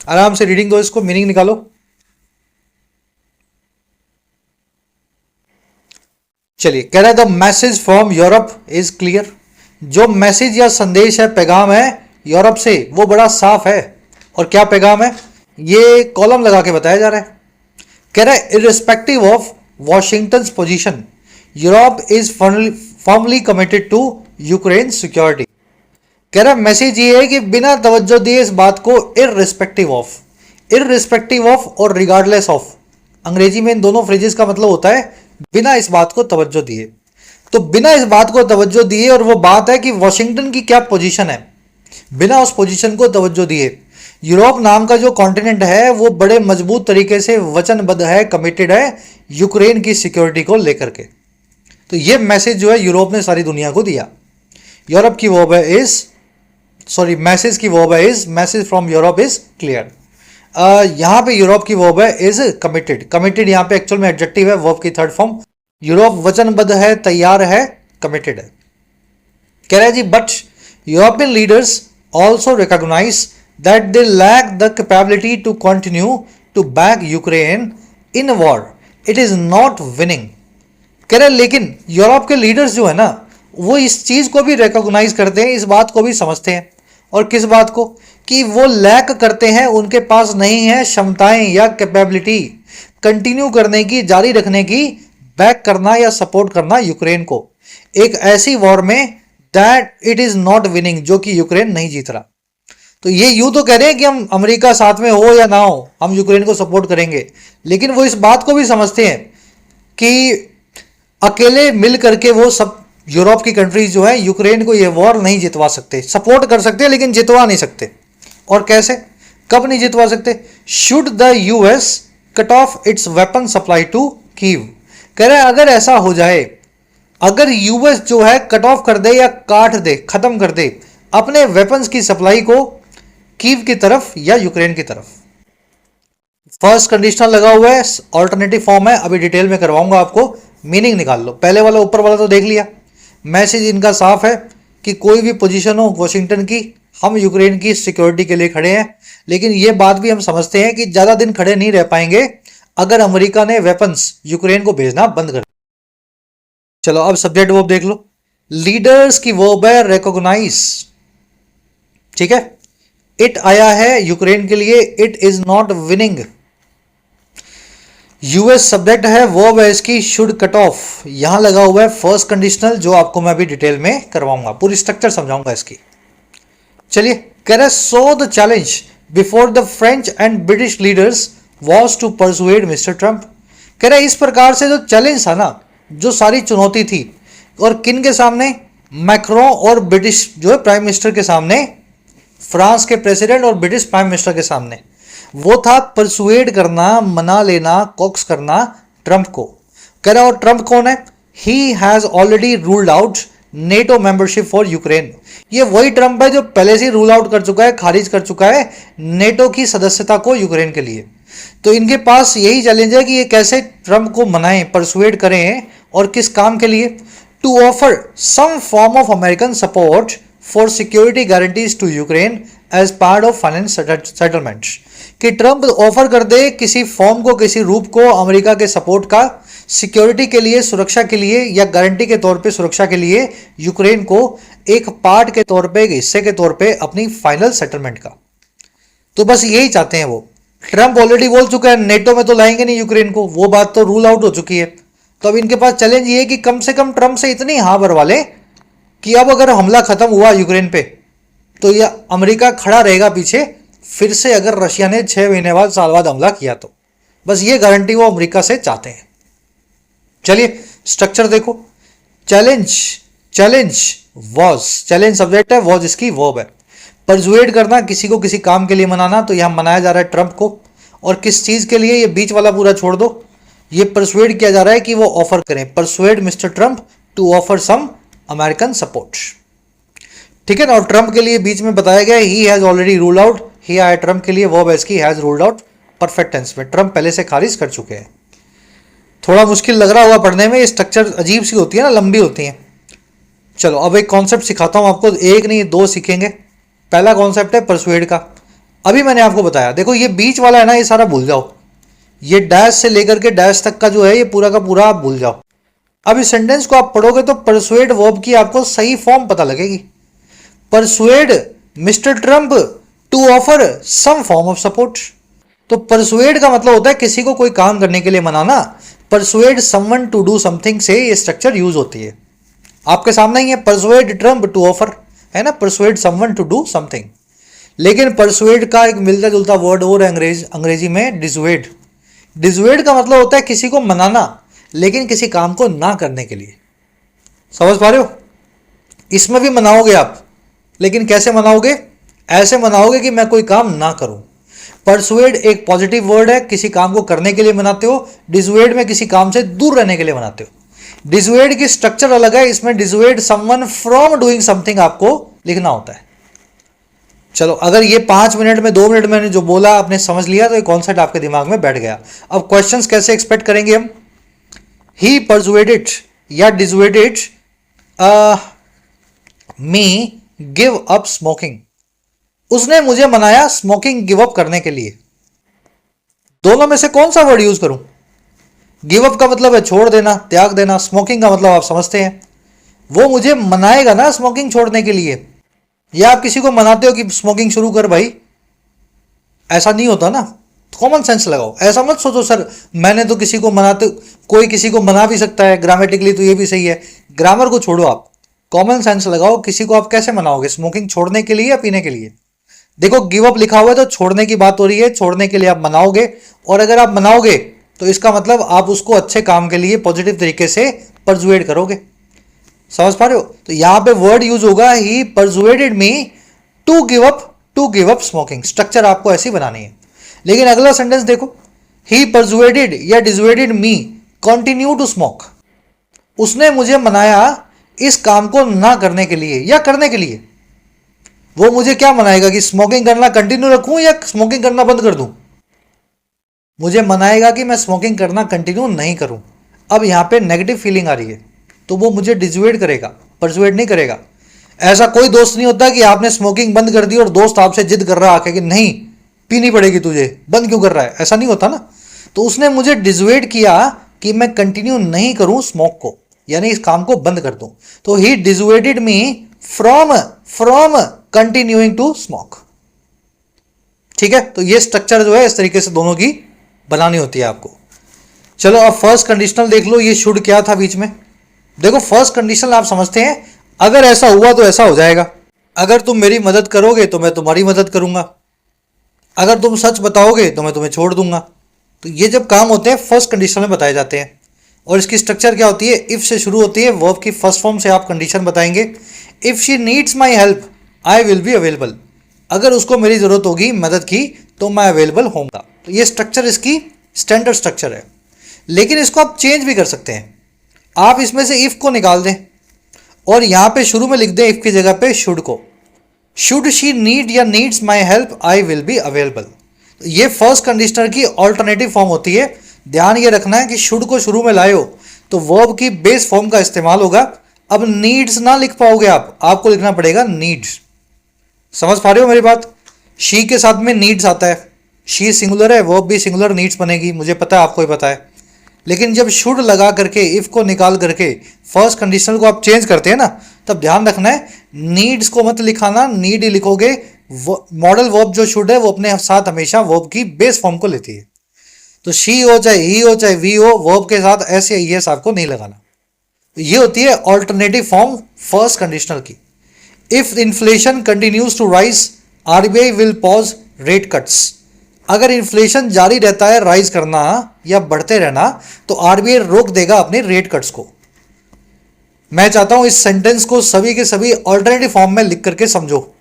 आराम से रीडिंग दो, इसको मीनिंग निकालो। चलिए, कह रहा है the message from Europe is clear. जो मैसेज या संदेश है, पैगाम है यूरोप से, वो बड़ा साफ है। और क्या पैगाम है? ये कॉलम लगा के बताया जा रहा है। कह रहा है irrespective of Washington position, Europe is firmly committed to Ukraine security. कह रहा है मैसेज ये है कि बिना तवज्जो दिए इस बात को, इररिस्पेक्टिव ऑफ और रिगार्डलेस ऑफ, अंग्रेजी में इन दोनों फ्रेजेस का मतलब होता है बिना इस बात को तवज्जो दिए। तो बिना इस बात को तवज्जो दिए, और वो बात है कि वॉशिंगटन की क्या पोजीशन है, बिना उस पोजीशन को तवज्जो दिए यूरोप नाम का जो कॉन्टिनेंट है वो बड़े मजबूत तरीके से वचनबद्ध है, कमिटेड है यूक्रेन की सिक्योरिटी को लेकर के। तो ये मैसेज जो है यूरोप ने सारी दुनिया को दिया। यूरोप की वर्ब है इज, सॉरी मैसेज की वर्ब है is, message from Europe is clear. यहां पे यूरोप की वर्ब है इज कमिटेड, कमिटेड यहां पे एक्चुअल में एडजेक्टिव है, वर्ब की थर्ड फॉर्म। यूरोप वचनबद्ध है, तैयार है, कमिटेड है। कह रहा है जी but European leaders also recognize that they lack the capability to continue to back Ukraine in a war. It is not winning. कह रहे लेकिन यूरोप के लीडर्स जो है ना, वो इस चीज को भी रिकॉग्नाइज करते हैं, इस बात को भी समझते हैं। और किस बात को? कि वो लैक करते हैं, उनके पास नहीं है क्षमताएं या कैपेबिलिटी कंटिन्यू करने की, जारी रखने की, बैक करना या सपोर्ट करना यूक्रेन को एक ऐसी वॉर में that it is not winning, जो कि यूक्रेन नहीं जीत रहा। तो ये यूं तो कह रहे हैं कि हम अमेरिका साथ में हो या ना हो, हम यूक्रेन को सपोर्ट करेंगे, लेकिन वो इस बात को भी समझते हैं कि अकेले मिल करके वो सब यूरोप की कंट्रीज जो है यूक्रेन को ये वॉर नहीं जितवा सकते, सपोर्ट कर सकते हैं लेकिन जितवा नहीं सकते। और कैसे, कब नहीं जितवा सकते? Should the US cut off its weapon supply to Kyiv. कह रहे हैं अगर ऐसा हो जाए, अगर यूएस जो है कट ऑफ कर दे या काट दे, खत्म कर दे अपने वेपन्स की सप्लाई को कीव की तरफ या यूक्रेन की तरफ। फर्स्ट कंडीशनल लगा हुआ है, ऑल्टरनेटिव फॉर्म है, अभी डिटेल में करवाऊंगा आपको, मीनिंग निकाल लो। पहले वाला ऊपर वाला तो देख लिया, मैसेज इनका साफ है कि कोई भी पोजीशन हो वॉशिंगटन की, हम यूक्रेन की सिक्योरिटी के लिए खड़े हैं। लेकिन ये बात भी हम समझते हैं कि ज्यादा दिन खड़े नहीं रह पाएंगे अगर अमेरिका ने वेपन्स यूक्रेन को भेजना बंद कर। चलो अब सब्जेक्ट वर्ब देख लो। लीडर्स की वर्ब है रिकॉग्नाइज, ठीक है। इट आया है यूक्रेन के लिए, it is not winning. US subject है, वर्ब है इसकी शुड कट ऑफ, यहां लगा हुआ है फर्स्ट कंडीशनल जो आपको मैं अभी डिटेल में करवाऊंगा, पूरी स्ट्रक्चर समझाऊंगा इसकी। चलिए, कह रहे so the challenge before the French and British leaders was to persuade Mister Trump. कह रहे इस प्रकार से जो चैलेंज था ना, जो सारी चुनौती थी, और किन के सामने? मैक्रों और ब्रिटिश जो है प्राइम मिनिस्टर के सामने, फ्रांस के प्रेसिडेंट और ब्रिटिश प्राइम मिनिस्टर के सामने, वो था परसुएड करना, मना लेना, कॉक्स करना ट्रंप को। कह रहा और ट्रंप कौन है? ही has already ruled out NATO membership for Ukraine. ये वही ट्रंप है जो पहले से रूल आउट कर चुका है, खारिज कर चुका है नेटो की सदस्यता को यूक्रेन के लिए। तो इनके पास यही चैलेंज है कि ये कैसे ट्रंप को मनाएं, परसुएड करें, और किस काम के लिए? To offer some form of American support for security guarantees to Ukraine as part of finance settlement. कि ट्रंप ऑफर कर दे किसी फॉर्म को, किसी रूप को अमेरिका के सपोर्ट का, सिक्योरिटी के लिए, सुरक्षा के लिए, या गारंटी के तौर पे सुरक्षा के लिए यूक्रेन को एक पार्ट के तौर पे, एक हिस्से के तौर पे अपनी फाइनल सेटलमेंट का। तो बस यही चाहते हैं वो। ट्रंप ऑलरेडी बोल चुका है नेटो में तो लाएंगे नहीं यूक्रेन को, वो बात तो रूल आउट हो चुकी है। तो अब इनके पास चैलेंज ये है कि कम से कम ट्रंप से इतनी हाँ भरवा लें कि अब अगर हमला खत्म हुआ यूक्रेन पे तो यह अमेरिका खड़ा रहेगा पीछे, फिर से अगर रशिया ने 6 महीने बाद, साल बाद हमला किया तो। बस ये गारंटी वो अमेरिका से चाहते हैं। चलिए स्ट्रक्चर देखो। Challenge, challenge was, challenge subject है, वॉज इसकी वर्ब है। परसुएड करना, किसी को किसी काम के लिए मनाना, तो यहां मनाया जा रहा है ट्रंप को। और किस चीज के लिए? ये बीच वाला पूरा छोड़ दो, ये परसुएड किया जा रहा है कि वो ऑफर करें, persuade Mister Trump to offer some American support, ठीक है ना। और ट्रंप के लिए बीच में बताया गया he has already ruled out, he आया ट्रंप के लिए, वर्ब है इसकी has ruled out, perfect tense में, ट्रंप पहले से खारिज कर चुके हैं। थोड़ा मुश्किल लग रहा होगा पढ़ने में, ये स्ट्रक्चर अजीब सी होती है ना, लंबी होती है। चलो अब एक कॉन्सेप्ट सिखाता हूं आपको, एक नहीं 2 सीखेंगे। पहला कॉन्सेप्ट है परसुएड का, अभी मैंने आपको बताया। देखो ये बीच वाला है ना, ये सारा भूल जाओ, ये डैश से लेकर के डैश तक का जो है ये पूरा का पूरा आप भूल जाओ। अब इस सेंटेंस को आप पढ़ोगे तो परसुएड वर्ब की आपको सही फॉर्म पता लगेगी। Persuade Mister Trump to offer some form of support. तो परसुएड का मतलब होता है किसी को कोई काम करने के लिए मनाना। Persuade someone to do something से ये स्ट्रक्चर यूज होती है। आपके सामने ही है परसुएड ट्रंप टू ऑफर, है ना, persuade someone to do something. लेकिन परसुएड का एक मिलता जुलता वर्ड और है अंग्रेजी में, डिसुएड। डिसुएड का मतलब होता है किसी को मनाना, लेकिन किसी काम को ना करने के लिए। समझ पा रहे हो? इसमें भी मनाओगे आप, लेकिन कैसे मनाओगे? ऐसे मनाओगे कि मैं कोई काम ना करूं। परसुएड एक पॉजिटिव वर्ड है, किसी काम को करने के लिए मनाते हो। डिसुएड में किसी काम से दूर रहने के लिए मनाते हो। डिसुएड की स्ट्रक्चर अलग है, इसमें डिसुएड समवन फ्रॉम डूइंग समथिंग आपको लिखना होता है। चलो अगर ये 5 मिनट में 2 मिनट मैंने जो बोला आपने समझ लिया तो ये कॉन्सेप्ट आपके दिमाग में बैठ गया। अब क्वेश्चंस कैसे एक्सपेक्ट करेंगे हम? ही परसुएडेड या डिसुएडेड मी गिव अप स्मोकिंग। उसने मुझे मनाया स्मोकिंग गिव अप करने के लिए। दोनों में से कौन सा वर्ड यूज करूं? गिव अप का मतलब है छोड़ देना, त्याग देना। स्मोकिंग का मतलब आप समझते हैं, वो मुझे मनाएगा ना स्मोकिंग छोड़ने के लिए। या आप किसी को मनाते हो कि स्मोकिंग शुरू कर भाई, ऐसा नहीं होता ना। कॉमन सेंस लगाओ, ऐसा मत सोचो सर मैंने तो किसी को मनाते, कोई किसी को मना भी सकता है, ग्रामेटिकली तो ये भी सही है। ग्रामर को छोड़ो, आप कॉमन सेंस लगाओ। किसी को आप कैसे मनाओगे? स्मोकिंग छोड़ने के लिए या पीने के लिए? देखो गिव अप लिखा हुआ है तो छोड़ने की बात हो रही है, छोड़ने के लिए आप मनाओगे। और अगर आप मनाओगे तो इसका मतलब आप उसको अच्छे काम के लिए पॉजिटिव तरीके से परसुएड करोगे। समझ पा रहे हो? तो यहां पे वर्ड यूज होगा he persuaded me to give up smoking. Structure आपको ऐसी बनानी है। लेकिन अगला सेंटेंस देखो, ही परसुएडेड या डिसुएडेड मी कंटिन्यू टू स्मोक। उसने मुझे मनाया इस काम को ना करने के लिए या करने के लिए। वो मुझे क्या मनाएगा कि स्मोकिंग करना कंटिन्यू रखूं या स्मोकिंग करना बंद कर दूं? मुझे मनाएगा कि मैं स्मोकिंग करना कंटिन्यू नहीं करूं। अब यहां पे नेगेटिव फीलिंग आ रही है, तो वो मुझे डिसुएड करेगा, परसुएड नहीं करेगा। ऐसा कोई दोस्त नहीं होता कि आपने स्मोकिंग बंद कर दी और दोस्त आपसे जिद कर रहा आके कि नहीं पीनी पड़ेगी तुझे, बंद क्यों कर रहा है, ऐसा नहीं होता ना। तो उसने मुझे डिसुएड किया कि मैं कंटिन्यू नहीं करूं स्मोक को, यानी इस काम को बंद कर दूं। तो he dissuaded me from from continuing to smoke. ठीक है, तो ये स्ट्रक्चर जो है इस तरीके से दोनों की बनानी होती है आपको। चलो अब फर्स्ट कंडीशनल देख लो, ये शुड क्या था बीच में। देखो फर्स्ट कंडीशनल आप समझते हैं, अगर ऐसा हुआ तो ऐसा हो जाएगा। अगर तुम मेरी मदद करोगे तो मैं तुम्हारी मदद करूंगा, अगर तुम सच बताओगे तो मैं तुम्हें छोड़ दूंगा। तो ये जब काम होते हैं फर्स्ट कंडीशन में बताए जाते हैं। और इसकी स्ट्रक्चर क्या होती है, इफ से शुरू होती है, वर्ब की फर्स्ट फॉर्म से आप कंडीशन बताएंगे। If she needs my help I will be available. अगर उसको मेरी जरूरत होगी मदद की तो मैं अवेलेबल होऊंगा। तो ये स्ट्रक्चर इसकी स्टैंडर्ड स्ट्रक्चर है। लेकिन इसको आप चेंज भी कर सकते हैं। आप इसमें से इफ को निकाल दें और यहां पे शुरू में लिख दें इफ की जगह पे शुड को। शुड शी नीड या needs my help I will be available. ये फर्स्ट कंडीशनर की ऑल्टरनेटिव फॉर्म होती है। ध्यान ये रखना है कि शुड को शुरू में लाए हो तो वर्ब की बेस फॉर्म का इस्तेमाल होगा। अब नीड्स ना लिख पाओगे आप, आपको लिखना पड़ेगा नीड्स। समझ पा रहे हो मेरी बात? शी के साथ में नीड्स आता है, शी सिंगुलर है, वर्ब भी सिंगुलर, नीड्स बनेगी, मुझे पता है आपको ही पता है। लेकिन जब शुड लगा करके इफ को निकाल करके फर्स्ट कंडीशनल को आप चेंज करते हैं ना, तब ध्यान रखना है नीड्स को मत लिखाना, नीड ही लिखोगे। मॉडल वर्ब जो शुड है वो अपने साथ हमेशा वर्ब की बेस फॉर्म को लेती है। तो शी हो चाहे ही हो चाहे वी हो, वर्ब के साथ ऐसे एस आपको नहीं लगाना। ये होती है ऑल्टरनेटिव फॉर्म फर्स्ट कंडीशनल की। If inflation continues to rise RBI will pause rate cuts. अगर इन्फ्लेशन जारी रहता है राइज करना या बढ़ते रहना तो आरबीआई रोक देगा अपने रेट कट्स को। मैं चाहता हूं इस सेंटेंस को सभी के सभी ऑल्टरनेटिव फॉर्म में लिख करके समझो।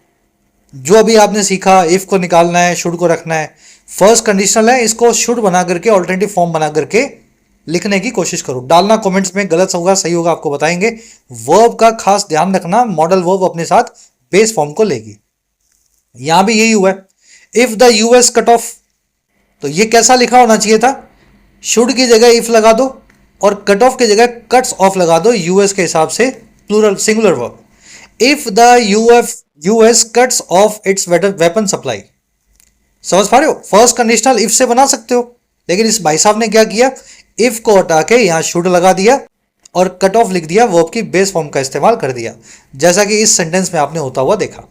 जो अभी आपने सीखा, इफ को निकालना है, शुड को रखना है, फर्स्ट कंडीशनल है, इसको शुड बना करके ऑल्टरनेटिव फॉर्म बना करके लिखने की कोशिश करो। डालना कमेंट्स में, गलत होगा सही होगा आपको बताएंगे। वर्ब का खास ध्यान रखना, मॉडल वर्ब अपने साथ बेस फॉर्म को लेगी। यहां भी यही हुआ है, if the US cut of. तो ये कैसा लिखा होना चाहिए था, शुड की जगह इफ लगा दो और कट ऑफ की जगह कट्स ऑफ लगा दो, यूएस के हिसाब से plural singular verb. If the US cuts off its weapon supply. समझ पा रहे हो? फर्स्ट कंडीशनल इफ से बना सकते हो, लेकिन इस भाई साहब ने क्या किया, इफ को हटा के यहां शुड लगा दिया और कट ऑफ लिख दिया, वर्ब की बेस फॉर्म का इस्तेमाल कर दिया, जैसा कि इस सेंटेंस में आपने होता हुआ देखा।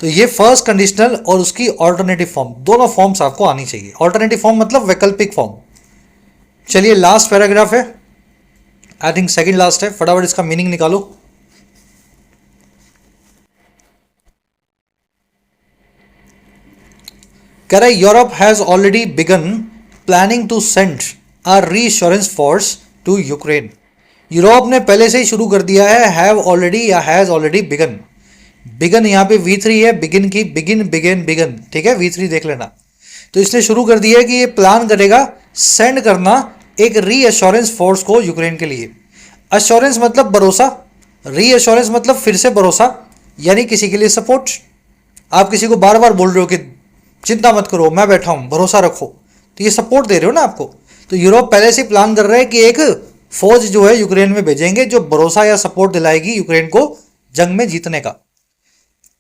तो ये फर्स्ट कंडीशनल और उसकी ऑल्टरनेटिव फॉर्म, दोनों फॉर्म्स आपको आनी चाहिए। ऑल्टरनेटिव फॉर्म मतलब वैकल्पिक फॉर्म। चलिए लास्ट पैराग्राफ है, आई थिंक सेकंड लास्ट है, फटाफट इसका मीनिंग निकालो। कह रहा है Europe has already begun planning to send a reassurance force to Ukraine. Europe ने पहले से ही शुरू कर दिया है, हैव ऑलरेडी या हैज ऑलरेडी बिगन। बिगन यहाँ पे V3 है, बिगिन की, बिगिन बिगेन बिगन, ठीक है, V3 देख लेना। तो इसने शुरू कर दिया है कि ये प्लान करेगा सेंड करना एक रीअश्योरेंस फोर्स को यूक्रेन के लिए। अश्योरेंस मतलब भरोसा, रीअश्योरेंस मतलब फिर से भरोसा, यानी किसी के लिए सपोर्ट। आप किसी को बार बार बोल रहे हो कि चिंता मत करो, मैं बैठा हूं, भरोसा रखो, तो ये सपोर्ट दे रहे हो ना आपको। तो यूरोप पहले से प्लान कर रहे हैं कि एक फौज जो है यूक्रेन में भेजेंगे जो भरोसा या सपोर्ट दिलाएगी यूक्रेन को जंग में जीतने का।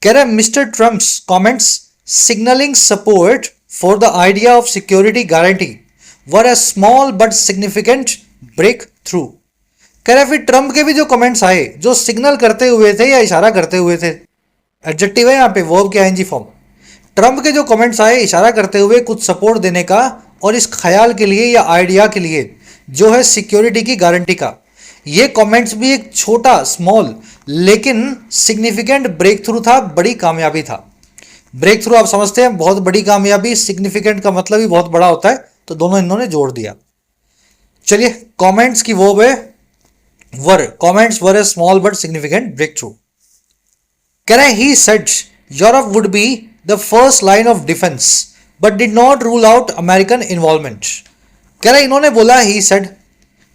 कह रहे mister Trump's comments signalling support for the idea of security guarantee were a small but significant breakthrough. कह रहे फिर ट्रम्प के भी जो कमेंट्स आए जो सिग्नल करते हुए थे या इशारा करते हुए थे, एडजेक्टिव है यहाँ पे, वर्ब के आईएनजी फॉर्म। ट्रम्प के जो कमेंट्स आए इशारा करते हुए कुछ सपोर्ट देने का और इस ख्याल के लिए या आइडिया के लिए जो है सिक्योरिटी की गारंटी का। ये कमेंट्स भी एक छोटा स्मॉल लेकिन सिग्निफिकेंट ब्रेक थ्रू था, बड़ी कामयाबी था। ब्रेक थ्रू आप समझते हैं, बहुत बड़ी कामयाबी, सिग्निफिकेंट का मतलब ही बहुत बड़ा होता है, तो दोनों इन्होंने जोड़ दिया। चलिए कमेंट्स की वर्ब है comments were a small but significant breakthrough. He said Europe would be the first line of defense, but did not rule out American involvement. इन्होंने बोला ही सेड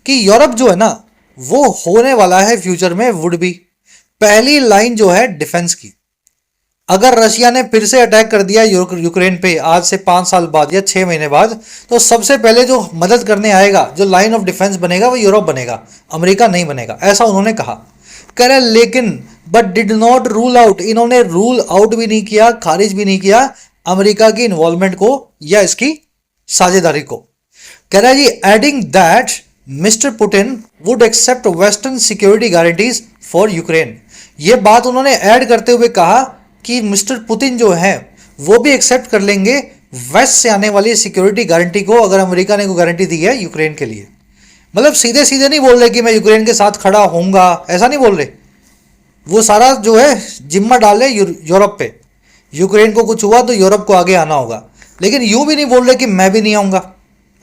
कि यूरोप जो है ना वो होने वाला है फ्यूचर में वुड बी पहली लाइन जो है डिफेंस की। अगर रशिया ने फिर से अटैक कर दिया यूक्रेन पे आज से 5 साल बाद या 6 महीने बाद, तो सबसे पहले जो मदद करने आएगा, जो लाइन ऑफ डिफेंस बनेगा, वो यूरोप बनेगा, अमेरिका नहीं बनेगा, ऐसा उन्होंने कहा। लेकिन but did not rule out, इन्होंने रूल आउट भी नहीं किया, खारिज भी नहीं किया अमेरिका की इन्वॉल्वमेंट को या इसकी साझेदारी को। जी adding that mister Putin would accept western security guarantees for Ukraine. ये बात उन्होंने ऐड करते हुए कहा कि मिस्टर पुतिन जो है वो भी एक्सेप्ट कर लेंगे वेस्ट से आने वाली सिक्योरिटी गारंटी को, अगर अमेरिका ने कोई गारंटी दी है यूक्रेन के लिए। मतलब सीधे सीधे नहीं बोल रहे कि मैं यूक्रेन के साथ खड़ा होऊंगा, ऐसा नहीं बोल रहे। वो सारा जो है जिम्मा डाल रहे यूरोप पे, यूक्रेन को कुछ हुआ तो यूरोप को आगे आना होगा। लेकिन यूं भी नहीं बोल रहे कि मैं भी नहीं आऊंगा,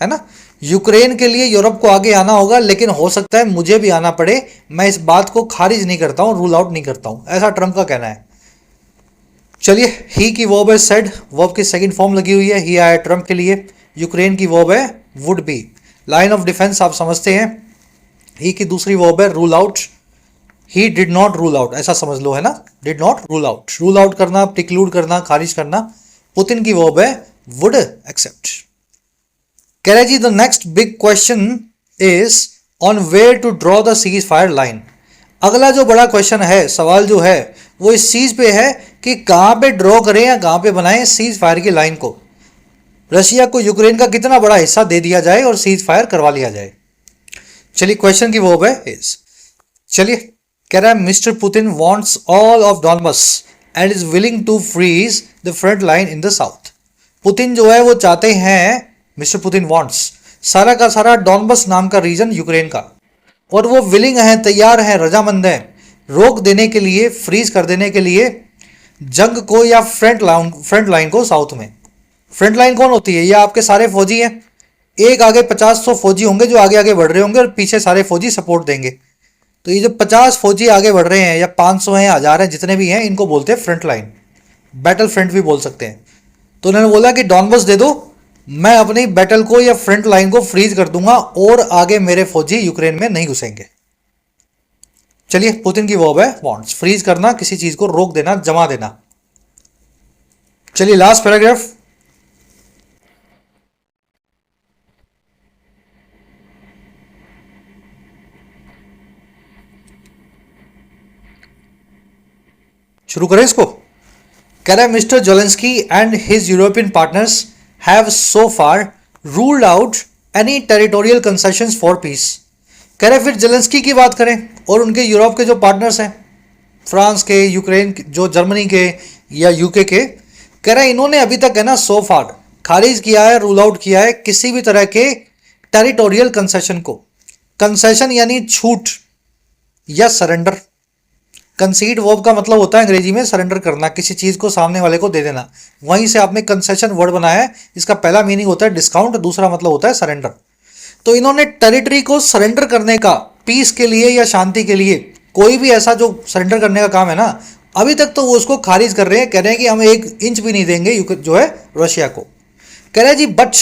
है ना। यूक्रेन के लिए यूरोप को आगे आना होगा, लेकिन हो सकता है मुझे भी आना पड़े। मैं इस बात को खारिज नहीं करता हूं, रूल आउट नहीं करता हूं, ऐसा ट्रंप का कहना है। चलिए, ही की वर्ब है सेड, वर्ब की सेकंड फॉर्म लगी हुई है, ही आया ट्रंप के लिए। यूक्रेन की वर्ब है would be. Line of defence आप समझते हैं। ही की दूसरी वर्ब है rule out, he did not rule out, ऐसा समझ लो, है ना। Did not rule out, rule out करना, प्रिक्लूड करना, खारिज करना। पुतिन की वर्ब है वुड एक्सेप्ट। कह रहे जी the next big question is on where to draw the ceasefire line. अगला जो बड़ा क्वेश्चन है, सवाल जो है वो इस चीज पे है कि कहां पे ड्रॉ करें या कहां पे बनाएं सीज फायर की लाइन को। रशिया को यूक्रेन का कितना बड़ा हिस्सा दे दिया जाए और सीज फायर करवा लिया जाए। चलिए, क्वेश्चन की वर्ब है इज। चलिए, कह रहा है mister Putin wants all of Donbas and is willing to freeze the front line in the south. Putin जो है वो चाहते हैं, मिस्टर पुतिन वांट्स सारा का सारा डॉनबस नाम का रीजन यूक्रेन का, और वो विलिंग है, तैयार है, रजामंद है रोक देने के लिए, फ्रीज कर देने के लिए जंग को या फ्रंट लाइन को साउथ में। फ्रंट लाइन कौन होती है? ये आपके सारे फौजी हैं, एक आगे 50-100 फौजी होंगे जो आगे आगे बढ़ रहे होंगे और पीछे सारे फौजी सपोर्ट देंगे। तो ये जो 50 फौजी आगे बढ़ रहे हैं या 500 हैं, 1000 हैं, जितने भी हैं, इनको बोलते हैं फ्रंट लाइन, बैटल फ्रंट भी बोल सकते हैं। तो उन्होंने बोला कि डॉनबस दे दो, मैं अपनी बैटल को या फ्रंट लाइन को फ्रीज कर दूंगा और आगे मेरे फौजी यूक्रेन में नहीं घुसेंगे। चलिए, पुतिन की वर्ब है वांट्स, फ्रीज करना, किसी चीज को रोक देना, जमा देना। चलिए, लास्ट पैराग्राफ। शुरू करें इसको। कह रहा है mister Zelensky and his European partners have so far ruled out any territorial concessions for piece. कह रहे फिर जेलेंस्की की बात करें और उनके यूरोप के जो पार्टनर्स हैं, फ्रांस के, यूक्रेन जो जर्मनी के या यूके के, कह रहे इन्होंने अभी तक है ना सो फार खारिज किया है, रूल आउट किया है किसी भी तरह के टेरिटोरियल कंसेशन को। कंसेशन यानी छूट या सरेंडर। कंसीड वर्ब का मतलब होता है अंग्रेजी में सरेंडर करना, किसी चीज को सामने वाले को दे देना। वहीं से आपने कंसेशन वर्ड बनाया है, इसका पहला मीनिंग होता है डिस्काउंट, दूसरा मतलब होता है सरेंडर। तो इन्होंने टेरिटरी को सरेंडर करने का, पीस के लिए या शांति के लिए, कोई भी ऐसा जो सरेंडर करने का काम है ना, अभी तक तो वो उसको खारिज कर रहे हैं, कह रहे हैं कि हम 1 इंच भी नहीं देंगे जो है रशिया को। कह रहे हैं जी but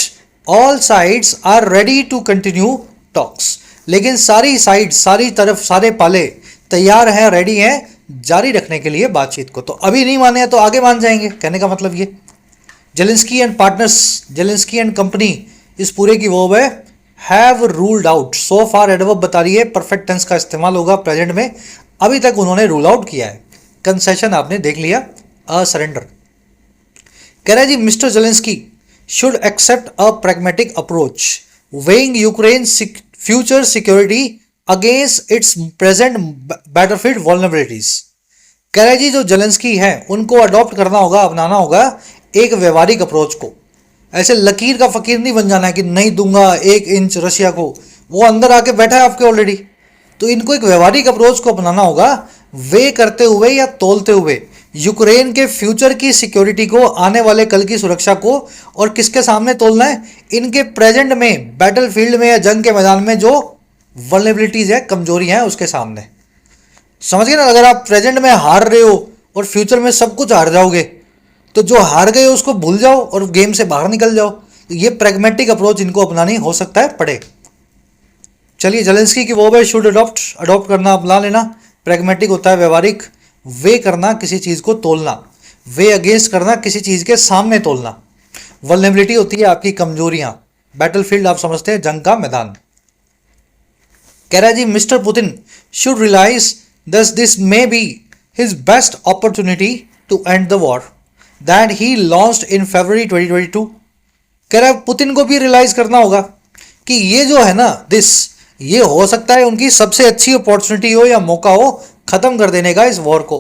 all sides are ready to continue talks. लेकिन सारी साइड्स, सारी तरफ, सारे पाले तैयार हैं, रेडी हैं जारी रखने के लिए बातचीत को। तो अभी नहीं माने तो आगे मान जाएंगे, कहने का मतलब ये। Zelensky and partners, Zelensky and company, इस पूरे की वर्ब है have ruled out. So far adverb बता रही है, परफेक्ट टेंस का इस्तेमाल होगा प्रेजेंट में। अभी तक उन्होंने रूल आउट किया है। कंसेशन आपने देख लिया, सरेंडर। कह रहा है जी mister Zelensky should accept a pragmatic approach weighing Ukraine future security against its present battlefield vulnerabilities. कह रहे जी जो जेलेंस्की है उनको अडॉप्ट करना होगा, अपनाना होगा एक व्यवहारिक अप्रोच को। ऐसे लकीर का फकीर नहीं बन जाना है कि नहीं दूंगा 1 इंच रशिया को, वो अंदर आके बैठा है आपके ऑलरेडी। तो इनको एक व्यवहारिक अप्रोच को अपनाना होगा, वे करते हुए या तोलते हुए यूक्रेन के फ्यूचर की सिक्योरिटी को, आने वाले कल की सुरक्षा को। और किसके सामने तोलना है? इनके प्रेजेंट में बैटल फील्ड में या जंग के मैदान में जो वल्नरेबिलिटीज है, कमजोरियां हैं उसके सामने। समझ गए ना? अगर आप प्रेजेंट में हार रहे हो और फ्यूचर में सब कुछ हार जाओगे, तो जो हार गए उसको भूल जाओ और गेम से बाहर निकल जाओ। तो ये प्रैग्मेटिक अप्रोच इनको अपनानी हो सकता है पड़े। चलिए, जेलेंस्की की वो है शुड अडॉप्ट, अडॉप्ट करना, अपना लेना। प्रैग्मेटिक होता है व्यवहारिक, वे करना किसी चीज को तोलना, वे अगेंस्ट करना किसी चीज के सामने तोलना। वल्नरेबिलिटी होती है आपकी कमजोरियां। बैटलफील्ड आप समझते हैं जंग का मैदान। कह रहा है जी mister Putin should realize thus this may be his best opportunity to end the war that he launched in February 2022। कह रहा है पुतिन को भी रियलाइज करना होगा कि ये जो है ना ये हो सकता है उनकी सबसे अच्छी अपॉर्चुनिटी हो या मौका हो खत्म कर देने का इस वॉर को।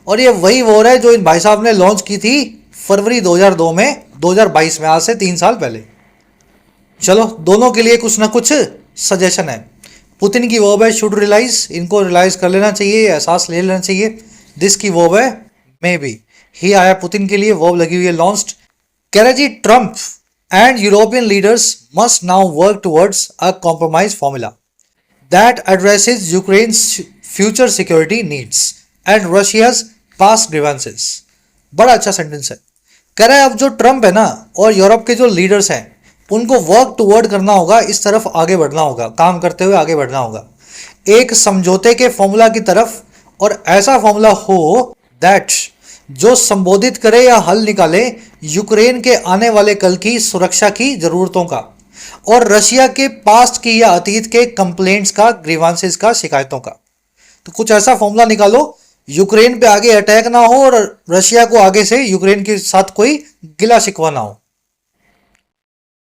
और ये वही वॉर है जो इन भाई साहब ने लॉन्च की थी फरवरी 2002 में, 2022 में, आज से 3 साल पहले। चलो, दोनों के लिए कुछ ना कुछ सजेशन है। पुतिन की वर्ब है शुड रियलाइज, इनको रियलाइज कर लेना चाहिए, एहसास ले लेना चाहिए। दिस की वर्ब है मे बी, ही आया पुतिन के लिए, वर्ब लगी हुई है लॉन्च्ड। कह रहा जी Trump and European leaders must now work towards a compromise formula that addresses Ukraine's future security needs and Russia's past grievances। बड़ा अच्छा सेंटेंस है। कह रहा है अब जो ट्रंप है ना और यूरोप के जो लीडर्स हैं उनको वर्क टुवर्ड करना होगा, इस तरफ आगे बढ़ना होगा, काम करते हुए आगे बढ़ना होगा एक समझौते के फॉर्मूला की तरफ। और ऐसा फॉर्मूला हो दैट जो संबोधित करे या हल निकाले यूक्रेन के आने वाले कल की सुरक्षा की जरूरतों का और रशिया के पास्ट की या अतीत के कंप्लेंट्स का, ग्रीवांसेस का, शिकायतों का। तो कुछ ऐसा फॉर्मूला निकालो यूक्रेन पे आगे अटैक ना हो और रशिया को आगे से यूक्रेन के साथ कोई गिला शिकवा ना हो।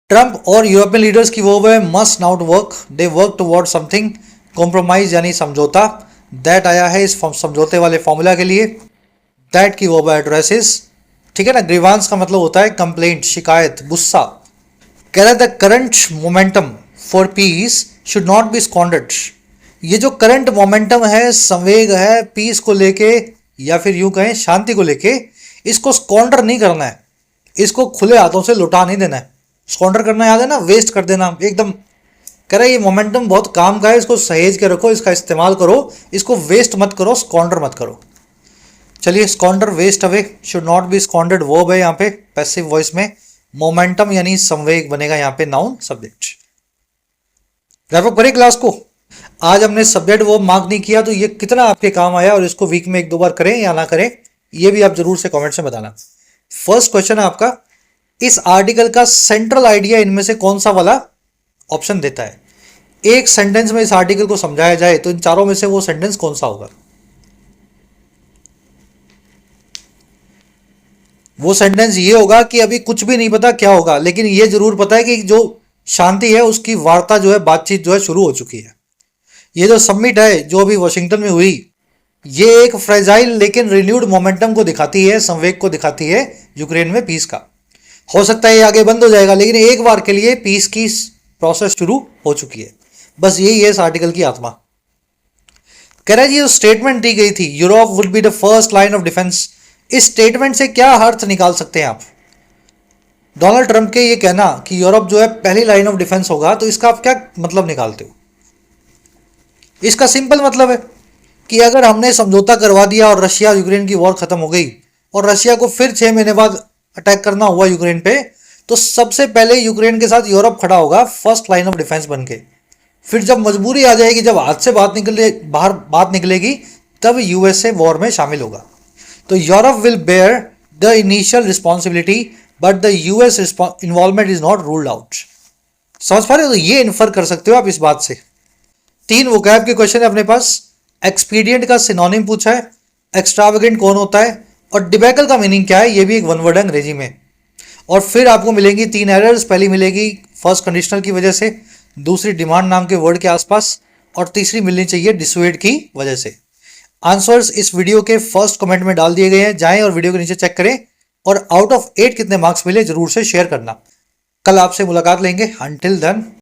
ट्रंप और यूरोपियन लीडर्स की वो है must not work, they work toward something, compromise यानी समझौता। दैट आया है इस समझौते वाले फॉर्मूला के लिए। दैट की वर्ब एड्रेसेस, ठीक है ना। ग्रीवांस का मतलब होता है कंप्लेंट, शिकायत, गुस्सा। कह रहा the current momentum for piece should not be squandered. ये जो करंट मोमेंटम है, संवेग है पीस को लेके या फिर यूं कहें शांति को लेके, इसको स्क्वांडर नहीं करना है, इसको खुले हाथों से लुटा नहीं देना है। स्क्वांडर करना याद है ना, वेस्ट कर देना एकदम। कह रहा है ये मोमेंटम बहुत काम का है, इसको सहेज के रखो, इसका इस्तेमाल करो, इसको वेस्ट मत करो, स्क्वांडर मत करो। चलिए, squander, waste away, should not be squandered verb है यहाँ पे पैसिव वॉइस में। मोमेंटम यानी संवेग बनेगा यहाँ पे नाउन सब्जेक्ट। रैप अप करें क्लास को। आज हमने सब्जेक्ट वर्ब मार्क नहीं किया, तो ये कितना आपके काम आया और इसको वीक में 1-2 बार करें या ना करें, ये भी आप जरूर से कमेंट में बताना। फर्स्ट क्वेश्चन है आपका, इस आर्टिकल का सेंट्रल आइडिया इनमें से कौन सा वाला ऑप्शन देता है? एक सेंटेंस में इस आर्टिकल को समझाया जाए तो इन चारों में से वो सेंटेंस कौन सा होगा? वो सेंटेंस ये होगा कि अभी कुछ भी नहीं पता क्या होगा, लेकिन ये जरूर पता है कि जो शांति है उसकी वार्ता जो है, बातचीत जो है शुरू हो चुकी है। ये जो समिट है जो अभी वॉशिंगटन में हुई, ये एक फ्रेजाइल लेकिन रिन्यूड मोमेंटम को दिखाती है, संवेग को दिखाती है यूक्रेन में पीस का। हो सकता है ये आगे बंद हो जाएगा, लेकिन एक बार के लिए पीस की प्रोसेस शुरू हो चुकी है। बस यही है इस आर्टिकल की आत्मा। कह रहा है जी जो स्टेटमेंट दी गई थी, Europe would be the first line of defence, इस स्टेटमेंट से क्या अर्थ निकाल सकते हैं आप? डोनाल्ड ट्रंप के ये कहना कि यूरोप जो है पहली लाइन ऑफ डिफेंस होगा, तो इसका आप क्या मतलब निकालते हो? इसका सिंपल मतलब है कि अगर हमने समझौता करवा दिया और रशिया यूक्रेन की वॉर खत्म हो गई और रशिया को फिर 6 महीने बाद अटैक करना हुआ यूक्रेन पे, तो सबसे पहले यूक्रेन के साथ यूरोप खड़ा होगा फर्स्ट लाइन ऑफ डिफेंस बन के। फिर जब मजबूरी आ जाएगी, जब हाथ से बात निकलेगी, तब यूएसए वॉर में शामिल होगा। तो Europe will bear the initial responsibility but the US involvement is not ruled out. समझ पा रहे हो? तो ये इन्फर कर सकते हो आप इस बात से। 3 वोकैब के क्वेश्चन है अपने पास। एक्सपीडियंट का सिनोनिम पूछा है, एक्स्ट्रावेगेंट कौन होता है, और डिबेकल का मीनिंग क्या है, ये भी एक वन वर्ड है अंग्रेजी में। और फिर आपको मिलेंगी 3 एरर्स। पहली मिलेगी फर्स्ट कंडीशनल की वजह से, दूसरी डिमांड नाम के वर्ड के आसपास, और तीसरी मिलनी चाहिए डिसुएड की वजह से। आंसर्स इस वीडियो के फर्स्ट कमेंट में डाल दिए गए हैं, जाएं और वीडियो के नीचे चेक करें, और आउट ऑफ 8 कितने मार्क्स मिले जरूर से शेयर करना। कल आपसे मुलाकात लेंगे। Until then